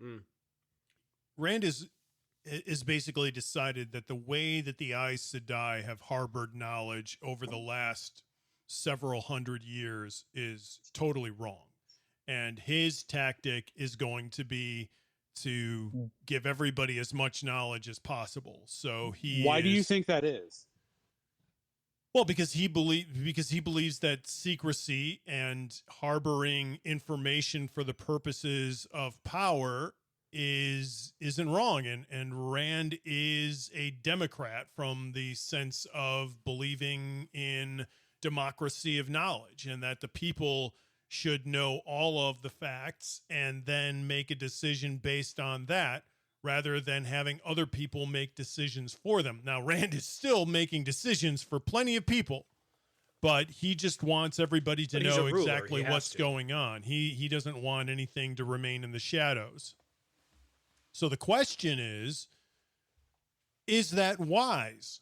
Rand is basically decided that the way that the Aes Sedai have harbored knowledge over the last several hundred years is totally wrong. And his tactic is going to be to give everybody as much knowledge as possible. So Why do you think that is? Well, because he believes that secrecy and harboring information for the purposes of power isn't wrong, and Rand is a Democrat from the sense of believing in democracy of knowledge, and that the people should know all of the facts and then make a decision based on that, rather than having other people make decisions for them. Now, Rand is still making decisions for plenty of people, but he just wants everybody to know exactly what's going on. He doesn't want anything to remain in the shadows. So the question is that wise?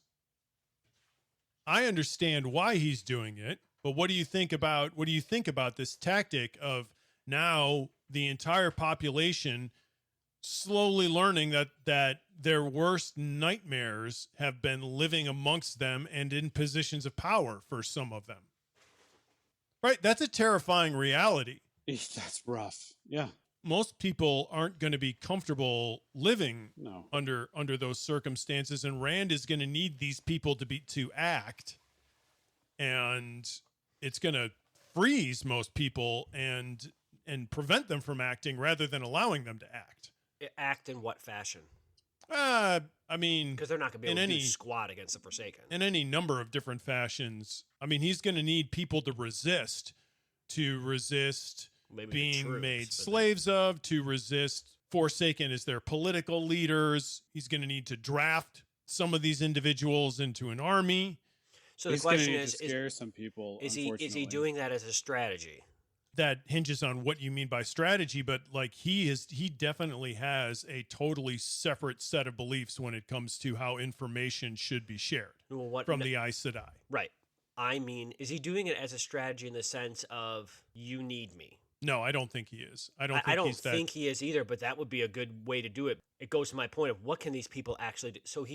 I understand why he's doing it, but what do you think about this tactic of now the entire population slowly learning that their worst nightmares have been living amongst them and in positions of power for some of them? Right? That's a terrifying reality. That's rough. Yeah. Most people aren't going to be comfortable living under those circumstances, and Rand is going to need these people to act, and it's going to freeze most people and prevent them from acting rather than allowing them to act. Act in what fashion? I mean, because they're not going to be able to do squat against the Forsaken in any number of different fashions. I mean, he's going to need people to resist maybe being made slaves of, to resist Forsaken as their political leaders. He's going to need to draft some of these individuals into an army. So the question is, scare some people. Is he doing that as a strategy? that hinges on what you mean by strategy, but like he definitely has a totally separate set of beliefs when it comes to how information should be shared from the Aes Sedai. Right. I mean, is he doing it as a strategy in the sense of you need me? No, I don't think he is. I don't think he is either, but that would be a good way to do it. It goes to my point of what can these people actually do? So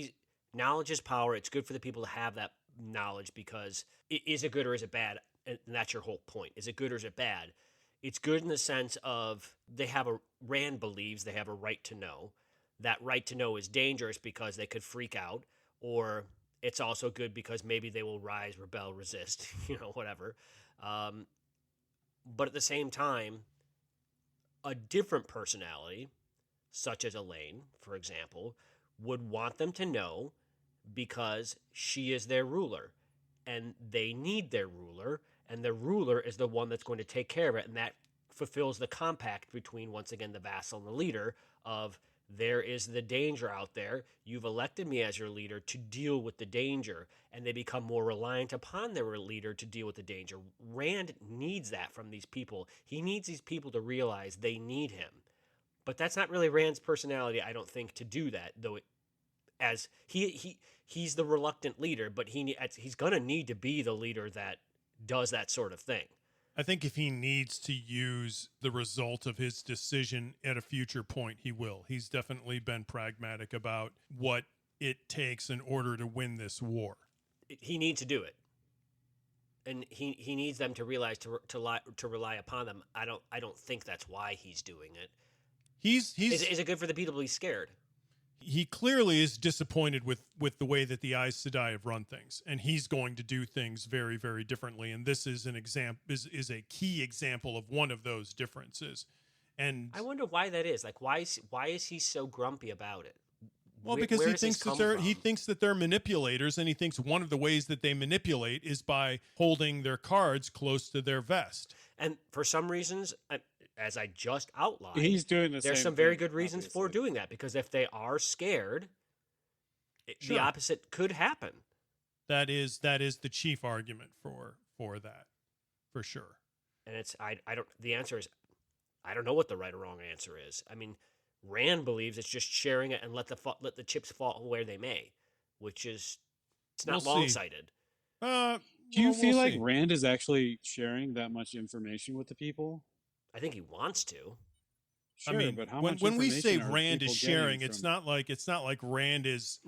knowledge is power. It's good for the people to have that knowledge because is it good or is it bad? And that's your whole point. Is it good or is it bad? It's good in the sense of Rand believes they have a right to know. That right to know is dangerous because they could freak out, or it's also good because maybe they will rise, rebel, resist, whatever. But at the same time, a different personality, such as Elaine, for example, would want them to know because she is their ruler and they need their ruler, and the ruler is the one that's going to take care of it. And that fulfills the compact between, once again, the vassal and the leader of there is the danger out there. You've elected me as your leader to deal with the danger, and they become more reliant upon their leader to deal with the danger. Rand needs that from these people. He needs these people to realize they need him. But that's not really Rand's personality, I don't think, to do that, though. As he's the reluctant leader, but he's going to need to be the leader that does that sort of thing. I think if he needs to use the result of his decision at a future point, he will. He's definitely been pragmatic about what it takes in order to win this war. He needs to do it, and he needs them to realize to rely upon them. I don't think that's why he's doing it. Is it good for the people to be scared? He clearly is disappointed with the way that the Aes Sedai have run things, and he's going to do things very, very differently. And this is an example, is a key example of one of those differences. And I wonder why that is. Like, why is he so grumpy about it? Well, because he thinks that they're manipulators, and he thinks one of the ways that they manipulate is by holding their cards close to their vest. And for some reasons, as I just outlined, he's doing the there's same some very thing, good reasons obviously. for doing that, because if they are scared, Sure. the opposite could happen. That is the chief argument for that, for sure. And the answer is, I don't know what the right or wrong answer is. I mean, Rand believes it's just sharing it and let the chips fall where they may, which is, it's not long-sighted. Do you feel like Rand is actually sharing that much information with the people? I think he wants to. Sure, I mean, but how when we say Rand is sharing, it's not like Rand is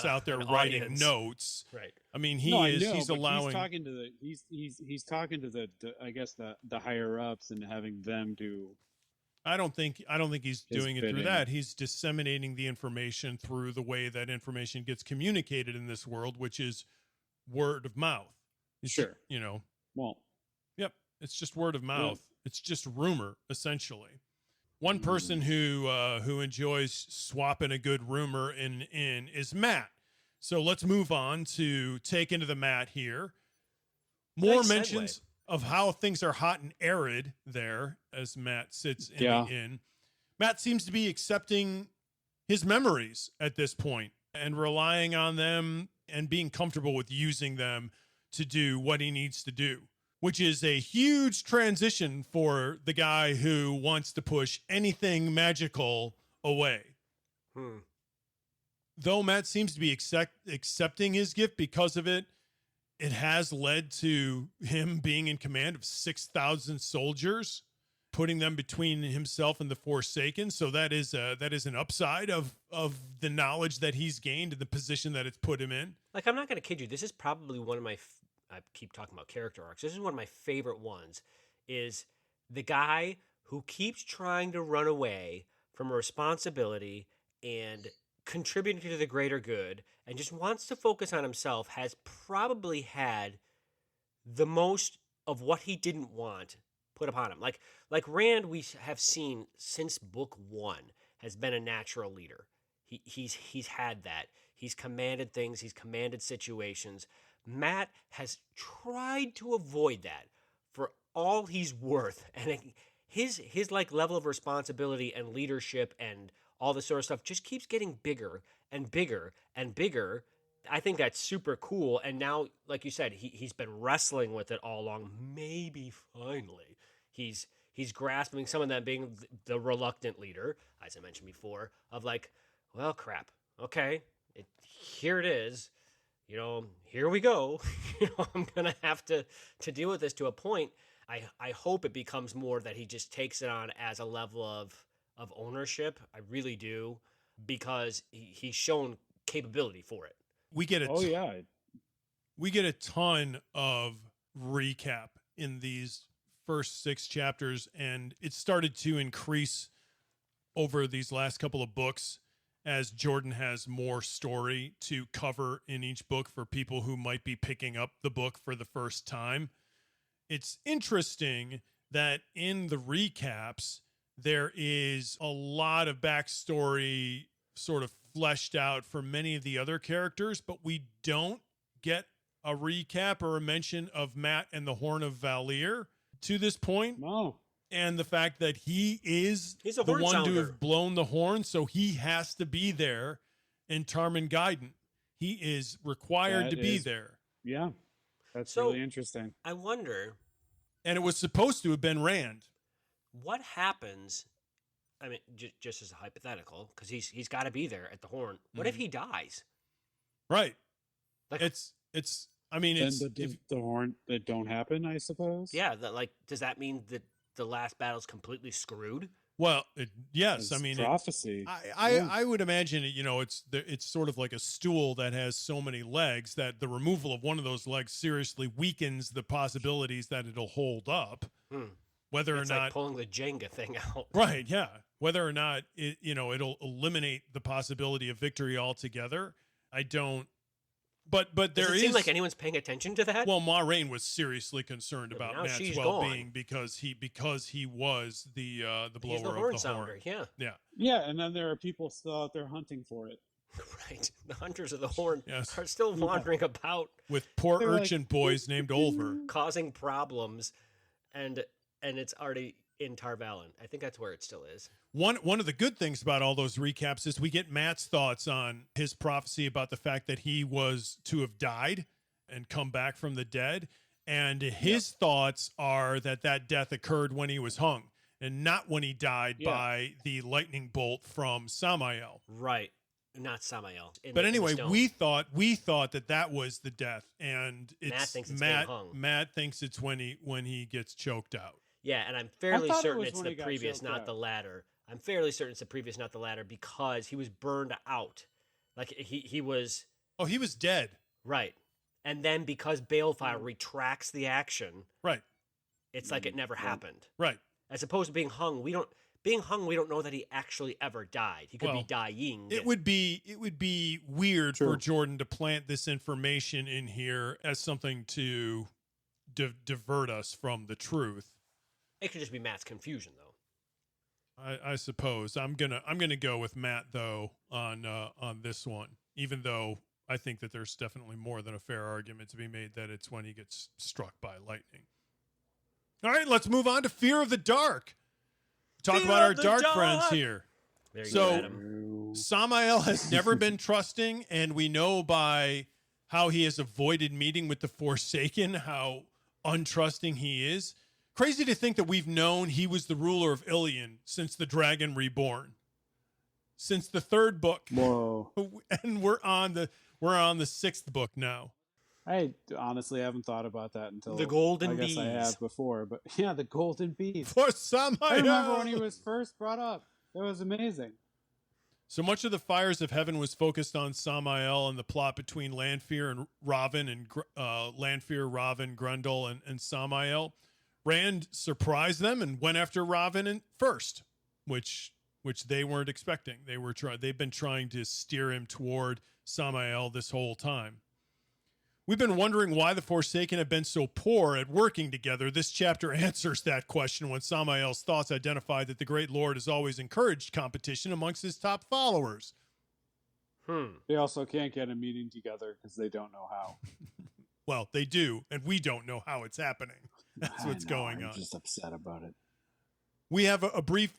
out there writing audience. Notes. Right. I mean, he's allowing. He's talking to the I guess the higher ups and having them do. I don't think he's doing it bidding. through that. He's disseminating the information through the way that information gets communicated in this world, which is word of mouth. Sure. Well. Yep. It's just word of mouth. Yeah. It's just rumor, essentially. One person who enjoys swapping a good rumor in is Matt. So let's move on to take into the Matt here. More mentions of how things are hot and arid there as Matt sits in the inn. Matt seems to be accepting his memories at this point and relying on them and being comfortable with using them to do what he needs to do, which is a huge transition for the guy who wants to push anything magical away. Though Matt seems to be accepting his gift because of it, it has led to him being in command of 6,000 soldiers, putting them between himself and the Forsaken. So that is an upside of the knowledge that he's gained and the position that it's put him in. Like, I'm not going to kid you. This is probably one of my I keep talking about character arcs. This is one of my favorite ones, is the guy who keeps trying to run away from a responsibility and contributing to the greater good and just wants to focus on himself, has probably had the most of what he didn't want put upon him. Like Rand, we have seen since book 1 has been a natural leader. He's had that. He's commanded things. He's commanded situations. Matt has tried to avoid that for all he's worth, and his like level of responsibility and leadership and all this sort of stuff just keeps getting bigger and bigger and bigger. I think that's super cool. And now, like you said, he's been wrestling with it all along. Maybe finally He's grasping some of them being the reluctant leader, as I mentioned before, of like, well, crap. Okay, here it is. Here we go. I'm gonna have to deal with this to a point. I hope it becomes more that he just takes it on as a level of ownership. I really do, because he's shown capability for it. We get Oh yeah. we get a ton of recap in these first 6 chapters, and it started to increase over these last couple of books as Jordan has more story to cover in each book for people who might be picking up the book for the first time. It's interesting that in the recaps, there is a lot of backstory sort of fleshed out for many of the other characters, but we don't get a recap or a mention of Matt and the Horn of Valir to this point. No. And the fact that he's a the horn one sounder. to have blown the horn, so he has to be there in Tarman Gaiden. He is required to be there. Yeah. That's So- really interesting. I wonder And it was supposed to have been Rand. what happens. I mean, just as a hypothetical, because he's got to be there at the horn. What if he dies? Right. Like- it's I mean, Then it's the horn that don't happen, I suppose. Yeah, does that mean that the last battle's completely screwed? well, yes. It's I mean, prophecy. I would imagine it's sort of like a stool that has so many legs that the removal of one of those legs seriously weakens the possibilities that it'll hold up. Whether It's or like not pulling the Jenga thing out. right, yeah. Whether or not it'll eliminate the possibility of victory altogether. I don't. But Does there it is. seem like anyone's paying attention to that? Well, Ma Rainey was seriously concerned Yeah, about now Matt's she's well-being gone. because he was the blower He's the of horn the sounder. horn. Yeah, Yeah. Yeah, and then there are people still out there hunting for it. right. The hunters of the horn Yes. are still wandering about, With poor They're like, urchin boys named Olver. causing problems, and it's already in Tarvalon. I think that's where it still is. One of the good things about all those recaps is we get Matt's thoughts on his prophecy about the fact that he was to have died and come back from the dead. And his thoughts are that death occurred when he was hung and not when he died by the lightning bolt from Samael. Right. Not Samael. But anyway, we thought that was the death, and it's Matt thinks it's being hung. Matt thinks it's when he gets choked out. Yeah, and I'm fairly thought it certain was it's when the he got previous, choked not out. the latter. I'm fairly certain it's the previous, not the latter, because he was burned out. Like he was Oh, he was dead. right, and then because Balefire retracts the action, Right. it's like it never happened. Right. As opposed to being hung, we don't know that he actually ever died. He could be dying. It would be weird for Jordan to plant this information in here as something to divert us from the truth. It could just be Matt's confusion, though. I suppose I'm gonna go with Matt though on this one, even though I think that there's definitely more than a fair argument to be made that it's when he gets struck by lightning. All right, let's move on to Fear of the Dark. Talk Fear about our of the dark dark! friends here. There you So- go, Adam. Samael has never been trusting, and we know by how he has avoided meeting with the Forsaken how untrusting he is. Crazy to think that we've known he was the ruler of Ilion since the Dragon Reborn, since the 3rd book, Whoa. and we're on the 6th book now. I honestly haven't thought about that until The golden I guess I bees. have before, but yeah, the golden bees. For Samael, I remember when he was first brought up. It was amazing. So much of the fires of heaven was focused on Samael and the plot between Lanfear and Ravin, and Lanfear, Ravin, Grundle, and Samael. Rand surprised them and went after Ravin first, which they weren't expecting. They've been trying to steer him toward Samael this whole time. We've been wondering why the Forsaken have been so poor at working together. This chapter answers that question when Samael's thoughts identify that the Great Lord has always encouraged competition amongst his top followers. They also can't get a meeting together because they don't know how. Well, they do, and we don't know how it's happening. That's what's going on. I'm just upset about it. We have a brief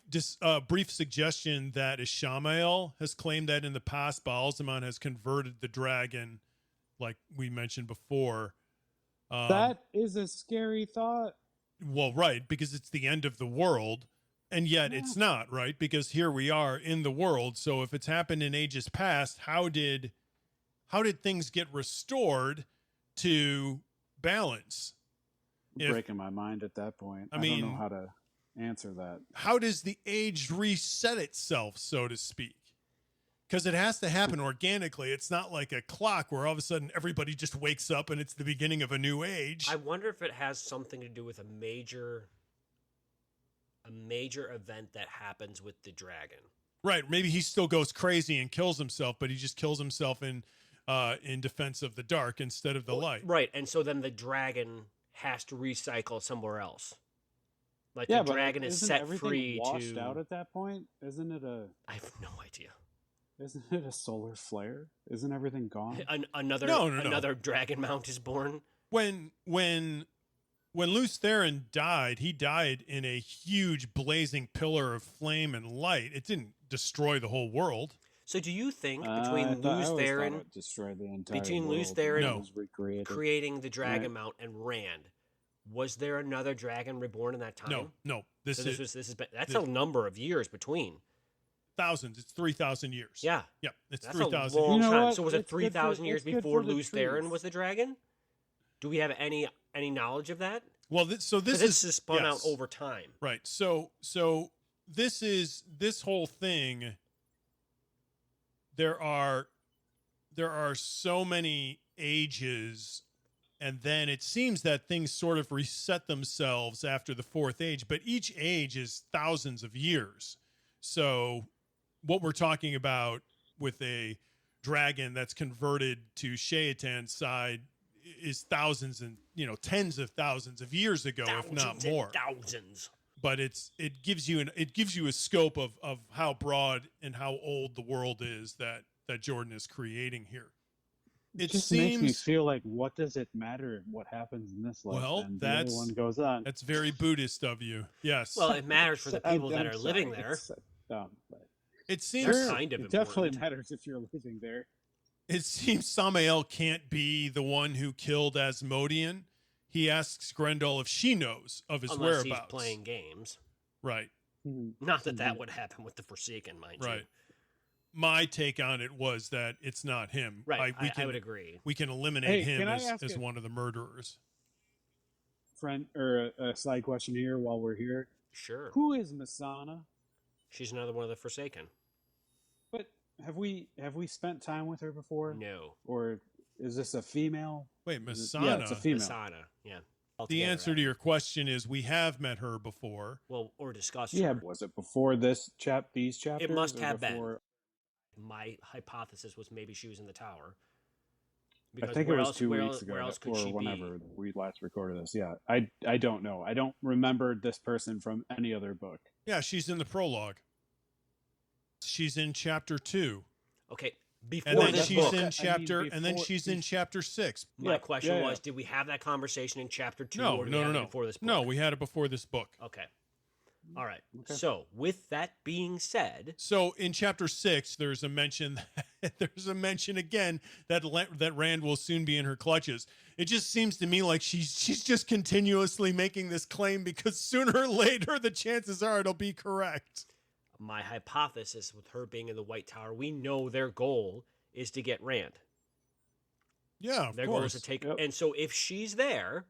suggestion that Ishamael has claimed that in the past, Baalzamon has converted the dragon, like we mentioned before. That is a scary thought. Well, right, because it's the end of the world, and yet Yeah. it's not, right? Because here we are in the world. So if it's happened in ages past, how did things get restored to balance? Breaking my mind at that point. I I mean, don't know how to answer that. How does the age reset itself, so to speak? Because it has to happen organically. It's not like a clock where all of a sudden everybody just wakes up and it's the beginning of a new age. I wonder if it has something to do with a major event that happens with the dragon. Right. Maybe he still goes crazy and kills himself, but he just kills himself in defense of the dark instead of the light. Right. And so then the dragon has to recycle somewhere else. Like Yeah, the dragon is isn't set everything free washed to. out at that point? Isn't it I have no idea. a solar flare? Isn't everything gone? Another No. Dragonmount is born. When Lews Therin died, he died in a huge blazing pillar of flame and light. It didn't destroy the whole world. So do you think I between always Lews thought Therin it destroyed the entire between world Lews and Therin- it No. was recreated. creating the Dragonmount and Rand, was there another dragon reborn in that time? No. That's a number of years between. Thousands. It's 3,000 years. Yeah. Yep. It's That's 3,000 a long You know time. what? So was it It's good 3,000 for- years it's good before for the Lews Therin trees. was the dragon? Do we have any knowledge of that? Well, so this Because is it's spun out yes. over time. Right. So this whole thing. There are so many ages, and then it seems that things sort of reset themselves after the fourth age, but each age is thousands of years. So what we're talking about with a dragon that's converted to Shaitan's side is thousands and tens of thousands of years ago, if not Thousands and more. thousands. But it gives you a scope of how broad and how old the world is that Jordan is creating here. It just seems makes me feel like, what does it matter what happens in this life? Well, and the other one goes on. that's very Buddhist of you. Yes. Well, it matters for the people that I'm are living sorry, there. it's dumb, but it seems They're kind of it definitely important. matters if you're living there. it seems Samael can't be the one who killed Asmodean. He asks Grendel if she knows of his Unless whereabouts. he's playing games. Right. Not that would happen with the Forsaken, mind you. Right. My take on it was that it's not him. Right. I would agree. We can eliminate Hey, him can I as ask one of the murderers. Friend, or a side question here while we're here. Sure. Who is Masana? She's another one of the Forsaken. But have we spent time with her before? No. Or is this a female? Wait, Is it- Masana. Yeah, it's a female. Masana. Yeah. The Altogether, answer to your question is we have met her before. Well, or discussed Yeah, her. was it before these chapters? must or have been. before- My hypothesis was maybe she was in the tower. I think it where was else, 2 where weeks else, ago, Where else could or she whenever be? we last recorded this. Yeah, I don't know. I don't remember this person from any other book. Yeah, she's in the prologue. She's in chapter 2. Okay, before And then this she's book, in chapter and then before- she's in chapter 6. my Yeah, question yeah, yeah. was, did we have that conversation in chapter 2 No, or did no, we have no, it no. before this book? No, we had it before this book. Okay. All right. Okay. So, with that being said, So in chapter 6, there's a mention again that Rand will soon be in her clutches. It just seems to me like she's just continuously making this claim because sooner or later the chances are it'll be correct. my hypothesis with her being in the White Tower, we know their goal is to get Rand. Yeah, of Their goal course. is to take, Yep. and so if she's there,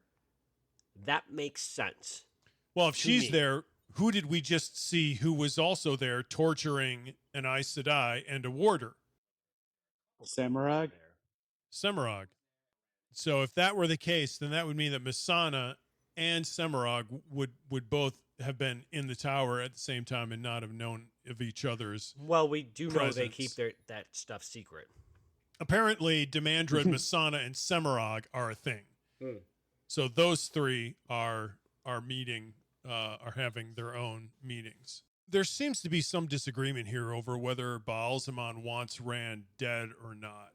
that makes sense. Well, if to she's me. there, who did we just see who was also there torturing an Aes Sedai and a warder? Samurai. Semirog. So if that were the case, then that would mean that Missana and Semirog would both have been in the tower at the same time and not have known of each other's. Well, we do know they Presence. keep that stuff secret. Apparently, Demandred, Missana, and Semirog are a thing. So those three are meeting, are having their own meetings. There seems to be some disagreement here over whether Baal-Zaman wants Rand dead or not.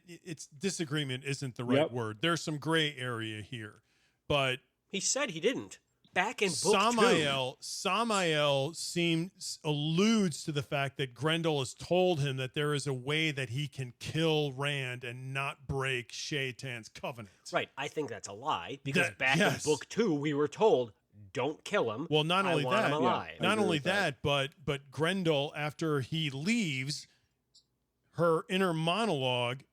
It's disagreement isn't the right Yep. word. There's some gray area here, but He said he didn't. back in book 2. Samael alludes to the fact that Grendel has told him that there is a way that he can kill Rand and not break Shaitan's covenant. Right. I think that's a lie because Yes. in book 2 we were told don't kill him. Well, not only want that, him alive. not only that, but Grendel, after he leaves, her inner monologue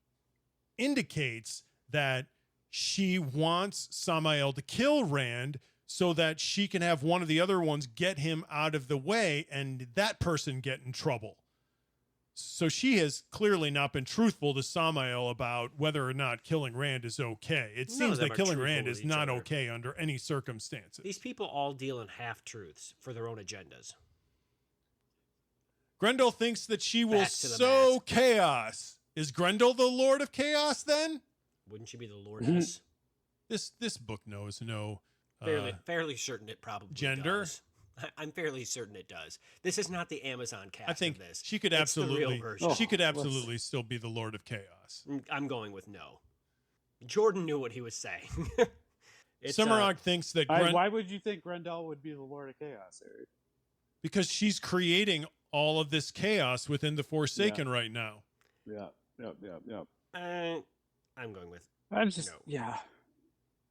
indicates that she wants Samael to kill Rand so that she can have one of the other ones get him out of the way and that person get in trouble. So she has clearly not been truthful to Samael about whether or not killing Rand is okay. It seems that killing Rand is not okay under any circumstances. These people all deal in half-truths for their own agendas. Grendel thinks that she will sow chaos. Is Grendel the Lord of Chaos then? Wouldn't she be the Lordess? This book knows no fairly certain it probably gender. Does. I'm fairly certain it does. This is not the Amazon cast. I think of this. she could It's the real absolutely version. she could absolutely still be the Lord of Chaos. I'm going with no. Jordan knew what he was saying. Summerog thinks that why would you think Grendel would be the Lord of Chaos, Eric? Because she's creating all of this chaos within the Forsaken right now. Yep. I'm going with yeah.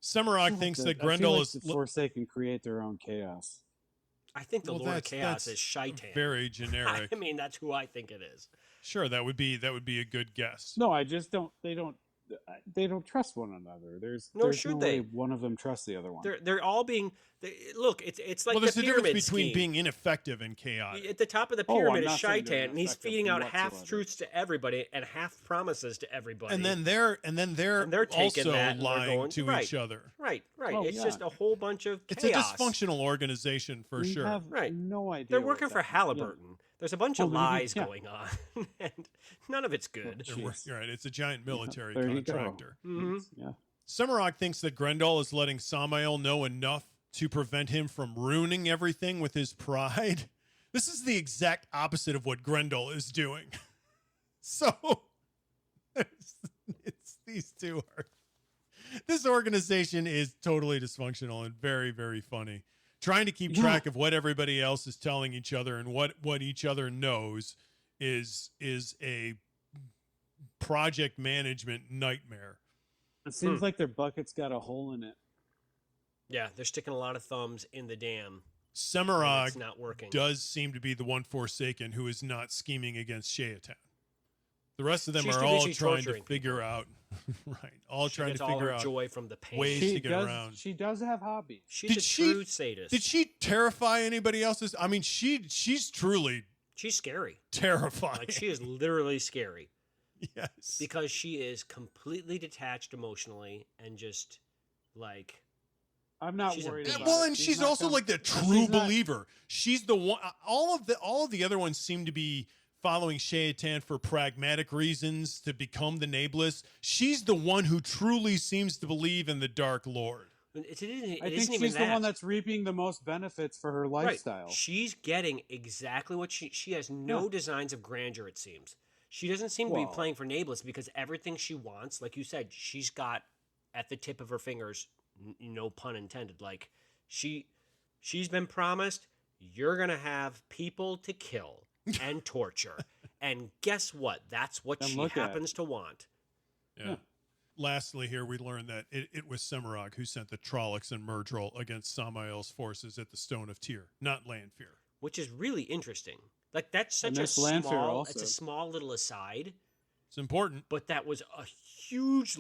Summerog thinks that Grendel is the Forsaken create their own chaos. I think the Lord of Chaos is Shaitan. Very generic. I mean, that's who I think it is. Sure, that would be a good guess. No, I just don't. They don't trust one another. There's no way one of them trusts the other one. They're all being. Look, it's like there's the a pyramid difference between scheme. being ineffective and chaotic. At the top of the pyramid is I'm not saying they're Shaitan, and he's feeding out ineffective half truths to everybody and half promises to everybody. And then they're taking also that and they're lying going, to each other. Right. Oh, It's yeah. just a whole bunch of chaos. It's a dysfunctional organization for We sure. have Right. no idea. They're working for Halliburton. Yeah. There's a bunch of Well, maybe, lies going on, and none of it's good. You're right. It's a giant military There you go. contractor. Mm-hmm. Yeah. Summerog thinks that Grendel is letting Samael know enough to prevent him from ruining everything with his pride. This is the exact opposite of what Grendel is doing. So it's these two are. This organization is totally dysfunctional and very, very funny. Trying to keep track of what everybody else is telling each other and what each other knows is a project management nightmare. It seems like their bucket's got a hole in it. Yeah, they're sticking a lot of thumbs in the dam. Semirog It's not working. does seem to be the one Forsaken who is not scheming against Shaitan. The rest of them She's are too all busy trying to torturing figure out, right? All She trying gets to all figure her out joy from the pain. ways to get around. She does have hobbies. She's a true sadist. Did she terrify anybody else's? I mean, she's truly She's scary. terrifying. Like, she is literally scary. Yes. Because she is completely detached emotionally and just like I'm not She's a worried beast. about Well, it. and she's not also com- like the true she's not- believer. She's the one. All of the other ones seem to be following Shaitan for pragmatic reasons to become the Nameless. She's the one who truly seems to believe in the Dark Lord. it I think isn't even she's the that. one that's reaping the most benefits for her lifestyle. Right. She's getting exactly what she has no designs of grandeur, it seems. She doesn't seem to be Well- playing for Nameless because everything she wants, like you said, she's got at the tip of her fingers, no pun intended. Like she's been promised, you're going to have people to kill and torture. And guess what? That's what And she look at. happens to want. Yeah. Lastly, here we learn that it was Semirog who sent the Trollocs and Myrddraal against Samael's forces at the Stone of Tyr, not Lanfear. Which is really interesting. Like that's such And a there's Lanfear small. also. It's a small little aside, It's important. but that was a huge,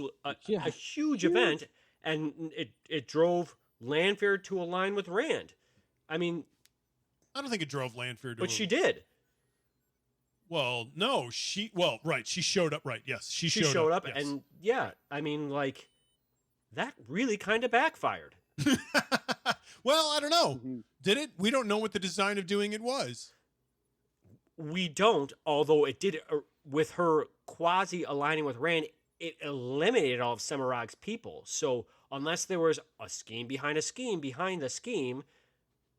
Yeah. a huge event, and it drove Lanfear to align with Rand. I mean, I don't think it drove Lanfear to. but she did. Well, no, she showed up. Right, yes, she She showed showed up, yes. and yeah, I mean, like that really kind of backfired. Well, I don't know. Mhm. Did it? We don't know what the design of doing it was. We don't, although it did with her quasi aligning with Rand. It eliminated all of Semirog's people. So unless there was a scheme behind the scheme,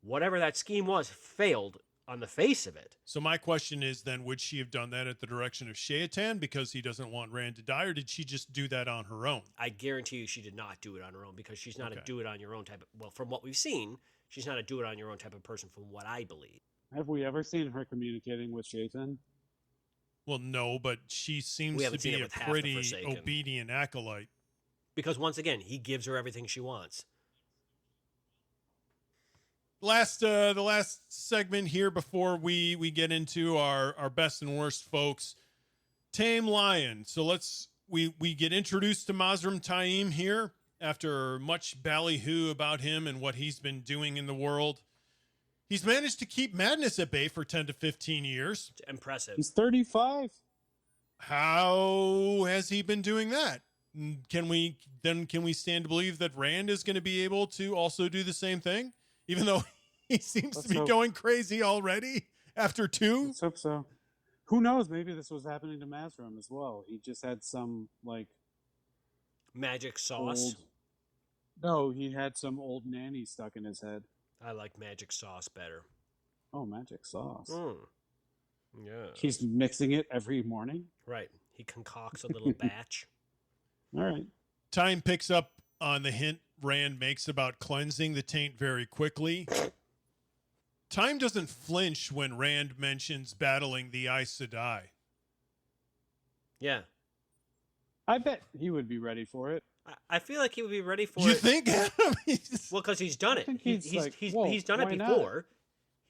whatever that scheme was failed on the face of it. So my question is then, would she have done that at the direction of Shaitan because he doesn't want Rand to die, or did she just do that on her own? I guarantee you she did not do it on her own because she's not Okay. a do it on your own type of, well, from what we've seen, She's not a do-it-on-your-own type of person, from what I believe. Have we ever seen her communicating with Jathan? Well, no, but she seems We to haven't seen be it a with half the pretty Forsaken. obedient acolyte. Because once again, he gives her everything she wants. The last segment here before we get into our best and worst folks. Tame Lion. So we get introduced to Mazrim Taim here after much ballyhoo about him and what he's been doing in the world. He's managed to keep madness at bay for 10 to 15 years. It's impressive. He's 35. How has he been doing that? Can we stand to believe that Rand is going to be able to also do the same thing, even though he seems to be going crazy already after 2? Let's hope so. Who knows? Maybe this was happening to Mazrim as well. He just had some Magic sauce. He had some old nanny stuck in his head. I like magic sauce better. Oh, magic sauce. Yeah. He's mixing it every morning. Right. He concocts a little batch. All right. Time picks up on the hint Rand makes about cleansing the taint very quickly. Time doesn't flinch when Rand mentions battling the Aes Sedai. Yeah. I bet he would be ready for it. I feel like he would be ready for You it. think? Well, because he's done it. think He's done it why not? before.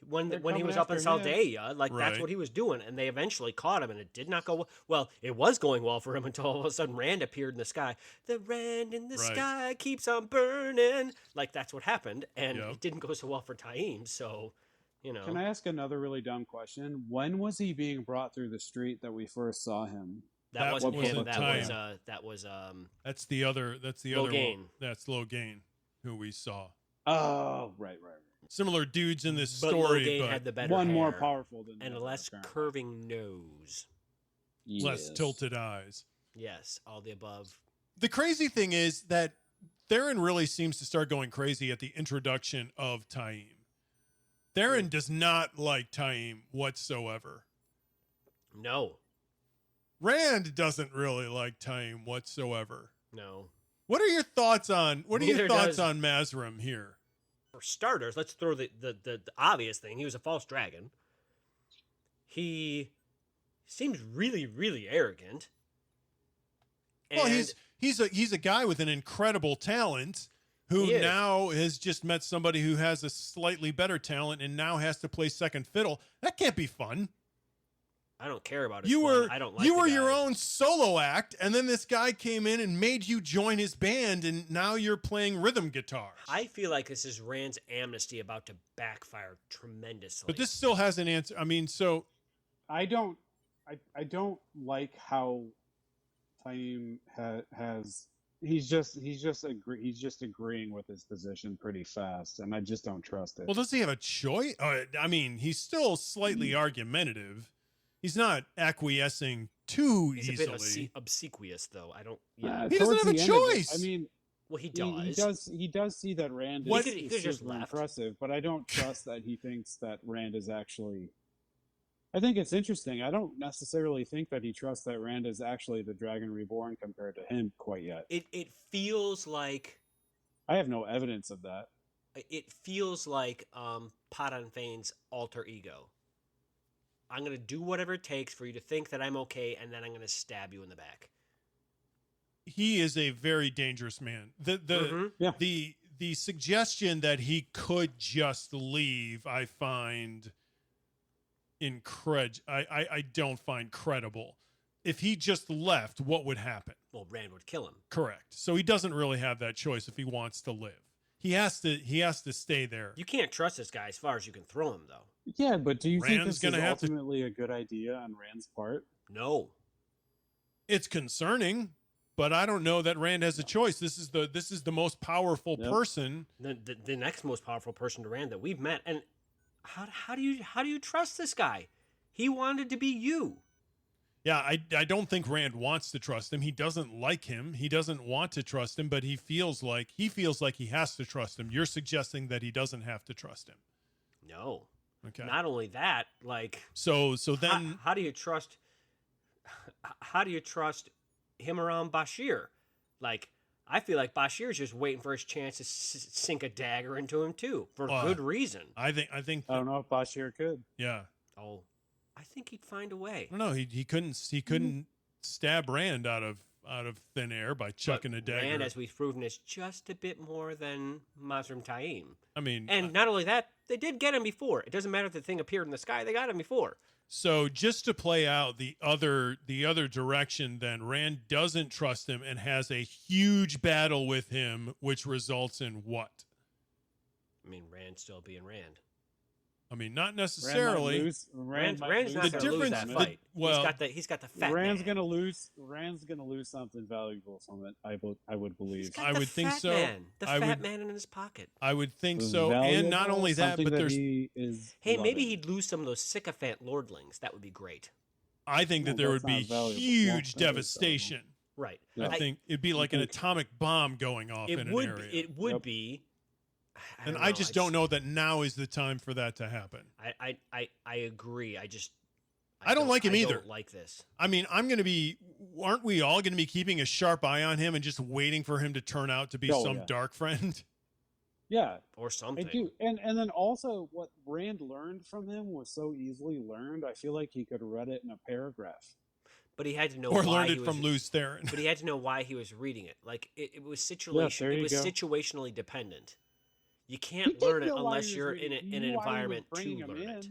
When They're he was coming up in after him. Saldaia, that's Right. what he was doing, and they eventually caught him, and it did not go well. Well, it was going well for him until all of a sudden Rand appeared in the sky. The Rand in the Right. sky keeps on burning. That's what happened, and Yep. it didn't go so well for Taim. So, Can I ask another really dumb question? When was he being brought through the street that we first saw him? that wasn't him. wasn't That was That's the other Logain. one. That's Logain, who we saw. Oh, right. Similar dudes in this but story, Logain but had the better One more hair powerful than the and a other, less apparently. curving nose. less Yes. tilted eyes. Yes, all the above. The crazy thing is that Theron really seems to start going crazy at the introduction of Taim. Theron does not like Taim whatsoever. No, Rand doesn't really like Taim whatsoever. no. What are your thoughts on Neither does- Mazrim here? For starters, let's throw the obvious thing. He was a false dragon. He seems really, really arrogant. Well, And he's a guy with an incredible talent who He is. now has just met somebody who has a slightly better talent and now has to play second fiddle. That can't be fun. I don't care about his You fun. were I don't like you the were your guy. own solo act, and then this guy came in and made you join his band, and now you're playing rhythm guitar. I feel like this is Rand's amnesty about to backfire tremendously. But this still has an answer. I mean, so I don't like how Taim has. He's just agreeing with his position pretty fast, and I just don't trust it. well, does he have a choice? I mean, he's still slightly argumentative. He's not acquiescing too he's easily. a bit obsequious, though. I don't. Yeah. He doesn't Towards have a the end of it, choice. I mean, Well, he does. he does see that Rand What- is, He could've is just super left. impressive, but I don't trust that he thinks that Rand is actually. I think it's interesting. I don't necessarily think that he trusts that Rand is actually the Dragon Reborn compared to him quite yet. It feels like I have no evidence of that. Padan Fane's alter ego. I'm gonna do whatever it takes for you to think that I'm okay, and then I'm gonna stab you in the back. He is a very dangerous man. Mhm. Yeah. The suggestion that he could just leave, I find I don't find credible. If he just left, what would happen? Well, Rand would kill him. Correct. So he doesn't really have that choice if he wants to live. He has to stay there. You can't trust this guy as far as you can throw him, though. Yeah, but do you think Rand's this is gonna have to- ultimately a good idea on Rand's part? No. It's concerning, but I don't know that Rand has a choice. This is the most powerful Yep. person. The next most powerful person to Rand that we've met, and how do you trust this guy? He wanted to be you. Yeah, I don't think Rand wants to trust him. He doesn't like him. He doesn't want to trust him, but he feels like he has to trust him. You're suggesting that he doesn't have to trust him. No. Okay. Not only that, like So then how do you trust him around Bashir? Like, I feel like Bashir's just waiting for his chance to sink a dagger into him too, for good reason. I think. I don't know if Bashir could. Yeah. Oh, I think he'd find a way. I don't know. He couldn't stab Rand out of thin air by chucking a dagger. Rand, as we've proven, is just a bit more than Mazrim Taim. I mean, and not only that, they did get him before. It doesn't matter if the thing appeared in the sky; they got him before. So just to play out the other direction, then Rand doesn't trust him and has a huge battle with him, which results in what? I mean, Rand still being Rand. I mean, not necessarily. Rand's not going to lose that fight. He's got the fat Rand's man. Gonna lose something valuable from it. I would believe. I would think so. The fat man in his pocket. I would think so. And not only that, but there's. Maybe he'd lose some of those sycophant lordlings. That would be great. I think that there would be huge devastation. Right. Yeah. I think it'd be like an atomic bomb going off in an area. It would be. And I just don't know that now is the time for that to happen. I agree. I don't like him either. I don't like this. I mean, aren't we all going to be keeping a sharp eye on him and just waiting for him to turn out to be dark friend? Yeah. Or something. I do. And then also what Rand learned from him was so easily learned. I feel like he could have read it in a paragraph. But he had to know or learned it from Luz Theron. But he had to know why he was reading it. Like it was situationally dependent. You can't learn it unless you're in an environment to learn it.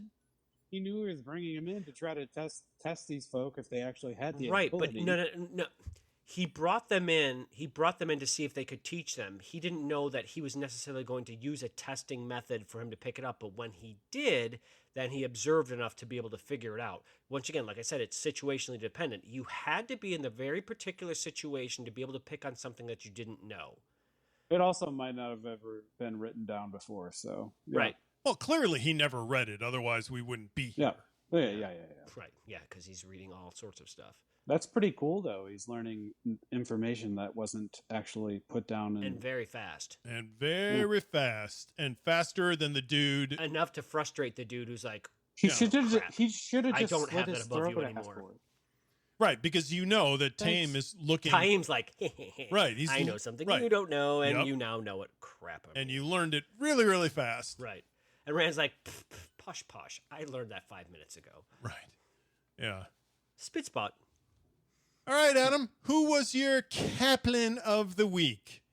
He knew he was bringing him in to try to test these folk if they actually had the ability. But no. He brought them in. He brought them in to see if they could teach them. He didn't know that he was necessarily going to use a testing method for him to pick it up. But when he did, then he observed enough to be able to figure it out. Once again, like I said, it's situationally dependent. You had to be in the very particular situation to be able to pick on something that you didn't know. It also might not have ever been written down before, so yeah. Right. Well, clearly he never read it, otherwise we wouldn't be here. Yeah. Right, yeah, because he's reading all sorts of stuff. That's pretty cool, though. He's learning information that wasn't actually put down. And very fast. And very fast. And faster than the dude. Enough to frustrate the dude who's like, he should have just I don't have that above you anymore. Right, because you know that Taim is looking. Taim's like, right. I know something you don't know, and you now know it. Crap. And you learned it really, really fast. Right. And Rand's like, posh. I learned that 5 minutes ago. Right. Yeah. Spitspot. All right, Adam. Who was your Coplin of the week?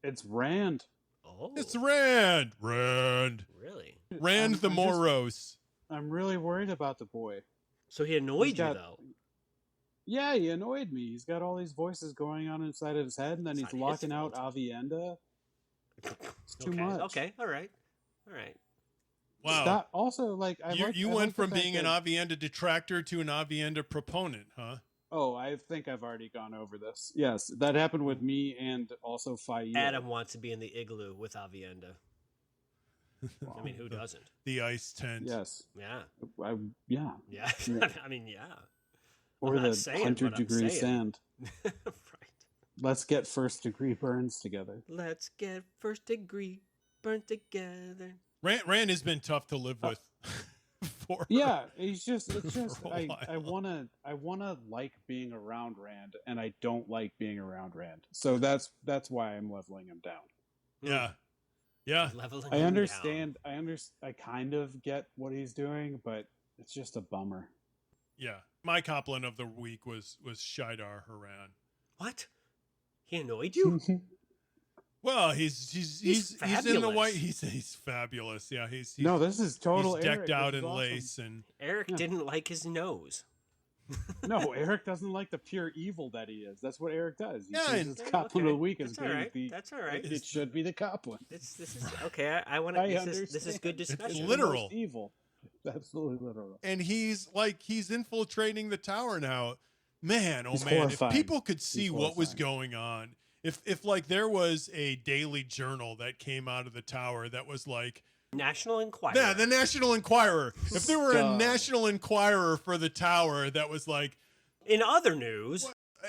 It's Rand. Oh. It's Rand. Rand. Really? Rand the morose. I'm really worried about the boy. So he annoyed you, though. Yeah, he annoyed me. He's got all these voices going on inside of his head, and then he's locking out Avienda. It's too much. Okay, all right. Wow. Also, like, you went from being an Avienda detractor to an Avienda proponent, huh? Oh, I think I've already gone over this. Yes, that happened with me and also Faye. Adam wants to be in the igloo with Avienda. Wow. I mean, who doesn't? The ice tent. Yes. Yeah. Yeah. I mean, yeah. Or the 100-degree sand. Right. Let's get first-degree burns together. Let's get first-degree burns together. Rand has been tough to live with. It's just I wanna like being around Rand, and I don't like being around Rand. So that's why I'm leveling him down. Yeah. Leveling I understand. I kind of get what he's doing, but it's just a bummer. Yeah. My Coplin of the week was Shaidar Haran. What? He annoyed you? Well, he's in the white. He's fabulous. Yeah, he's no. This is total. He's decked Eric. out in lace, and Eric didn't like his nose. No, Eric doesn't like the pure evil that he is. That's what Eric does. He says his Coplin of the week is That's all right. It should be the Coplin. This is okay. I want to. This is good discussion. It's literal. It's evil. It's absolutely literal. And he's infiltrating the tower now. Man, he's man! horrifying. If people could see what was going on, if like there was a daily journal that came out of the tower that was like National Enquirer. Yeah, the National Enquirer. If there were a National Enquirer for the tower that was like, in other news.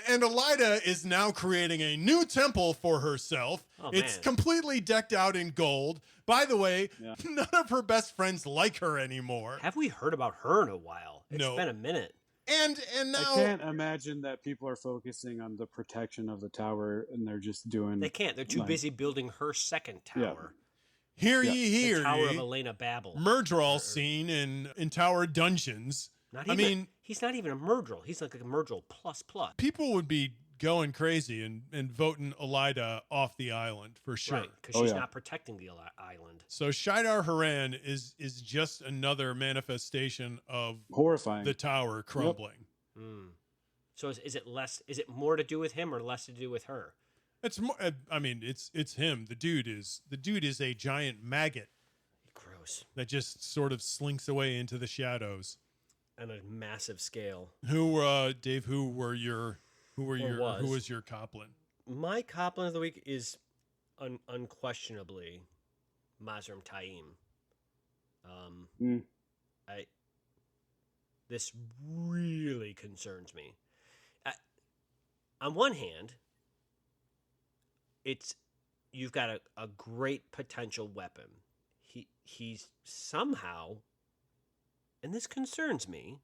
And Elida is now creating a new temple for herself. Oh, it's man. completely decked out in gold. By the way, none of her best friends like her anymore. Have we heard about her in a while? It's been a minute. And now I can't imagine that people are focusing on the protection of the tower and they're just doing. They can't. They're too busy building her second tower. Hear Yeah. ye, The hear Tower of ye. Elena Babel. Myrddraal scene in Tower Dungeons. He's not even a Myrddraal. He's like a Myrddraal plus. People would be going crazy and voting Elida off the island for sure. Right, because she's not protecting the island. So Shidar Haran is just another manifestation of horrifying the tower crumbling. Yep. So is it more to do with him or less to do with her? It's more. I mean, it's him. The dude is a giant maggot. Gross. That just sort of slinks away into the shadows. On a massive scale. Dave? Who was your Coplin? My Coplin of the week is unquestionably Mazrim Taim. This really concerns me. On one hand, you've got a great potential weapon. He's somehow, and this concerns me,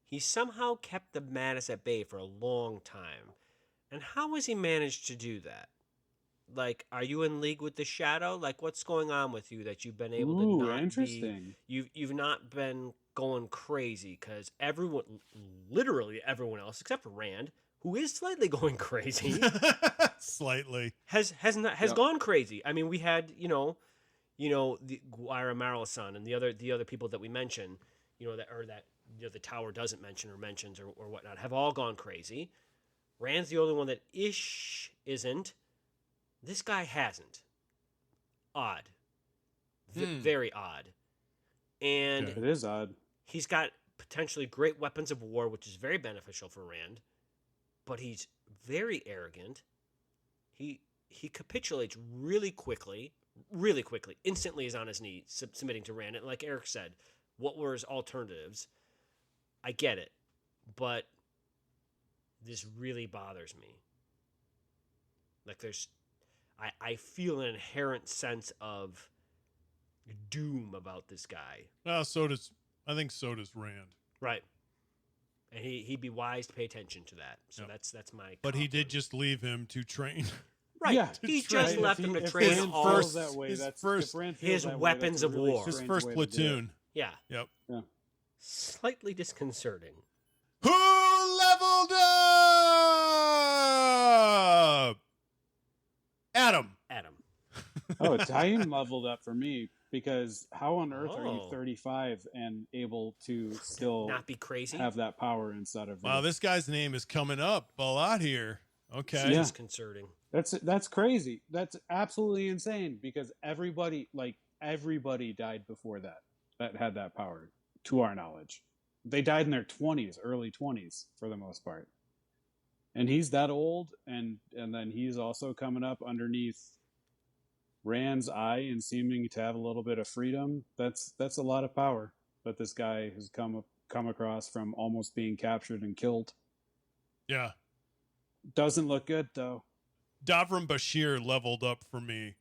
he somehow kept the madness at bay for a long time. And how has he managed to do that? Like, are you in league with the shadow? Like, what's going on with you that you've been able to not interesting. You've not been going crazy, because literally everyone else except for Rand, who is slightly going crazy, slightly has gone crazy. I mean, we had the Guaira Marlasan and the other people that we mentioned, that the tower doesn't mention or mentions or whatnot, have all gone crazy. Rand's the only one that isn't. This guy hasn't. Odd. Very odd. And it is odd. He's got potentially great weapons of war, which is very beneficial for Rand, but he's very arrogant. He capitulates really quickly, instantly is on his knees, submitting to Rand. And like Eric said, what were his alternatives? I get it, but this really bothers me. Like I feel an inherent sense of doom about this guy. I think so does Rand. Right. And he'd be wise to pay attention to that. So that's my. But he did just leave him to train. Right. Yeah, he just left him to train all his weapons of war. His first platoon. Yeah. Yep. Yeah. Slightly disconcerting. Who leveled up? Adam. Oh, Taim leveled up for me, because how on earth are you 35 and able to still not be crazy, have that power instead of? Wow, this guy's name is coming up a lot here. Okay, it's disconcerting. That's crazy. That's absolutely insane, because everybody died before that had that power, to our knowledge. They died in their 20s, early 20s for the most part. And he's that old, and then he's also coming up underneath Rand's eye and seeming to have a little bit of freedom. That's a lot of power that this guy has come across from almost being captured and killed. Yeah. Doesn't look good, though. Davram Bashir leveled up for me.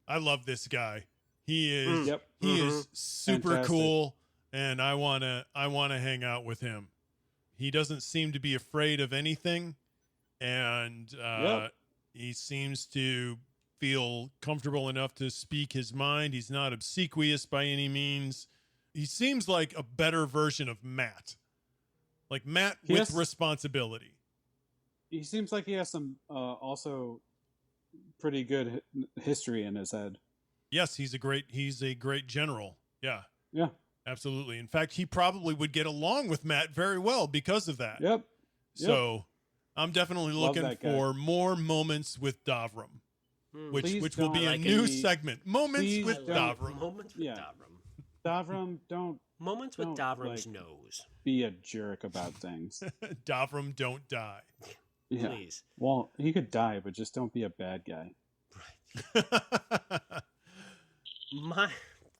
I love this guy. He is is super Fantastic. Cool, and I wanna hang out with him. He doesn't seem to be afraid of anything, and he seems to feel comfortable enough to speak his mind. He's not obsequious by any means. He seems like a better version of Matt. Like Matt with responsibility. He seems like he has some also pretty good history in his head. Yes, he's a great general. Yeah. Yeah. Absolutely. In fact, he probably would get along with Matt very well because of that. Yep. So I'm definitely looking for more moments with Davram, which will be a new segment. Moments with Davram. Moments with Davram. Davram, don't. Moments with Davram's nose. Be a jerk about things. Davram, don't die. Yeah. Please. Well, he could die, but just don't be a bad guy. Right.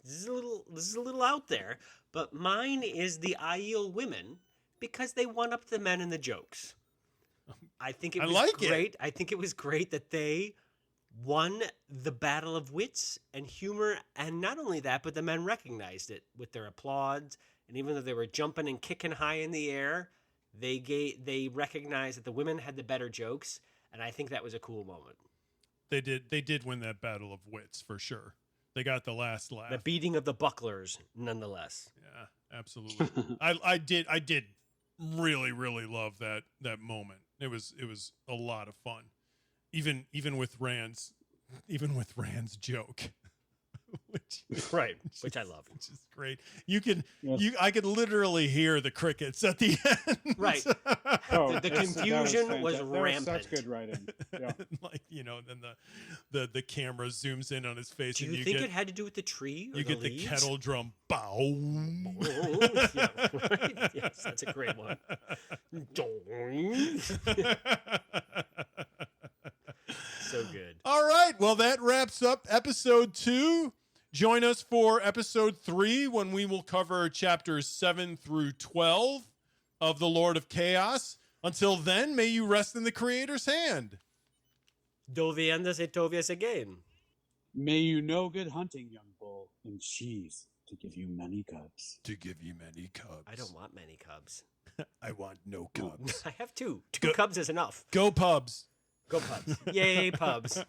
This is a little out there, but mine is the Aiel women, because they one up the men in the jokes. I think it was great. I think it was great that they won the battle of wits and humor, and not only that, but the men recognized it with their applause. And even though they were jumping and kicking high in the air, they recognized that the women had the better jokes, and I think that was a cool moment. They did win that battle of wits for sure. They got the last laugh. The beating of the bucklers, nonetheless. Yeah, absolutely. I did really love that moment. It was a lot of fun. Even with Rand's joke. which I love. Which is great. I could literally hear the crickets at the end. Right. The confusion was rampant. That was such good writing. Yeah. Like, then the camera zooms in on his face. Do you think it had to do with the tree? Or you the get leaves? the kettle drum. Bow. Yeah, right? Yes, that's a great one. So good. All right. Well, that wraps up episode 2. Join us for episode 3 when we will cover chapters 7 through 12 of The Lord of Chaos. Until then, may you rest in the Creator's hand. Dove andas et tovias again. May you know good hunting, young bull, and cheese to give you many cubs. To give you many cubs. I don't want many cubs. I want no cubs. I have 2. 2 cubs is enough. Go Pubs. Go Pubs. Yay, Pubs.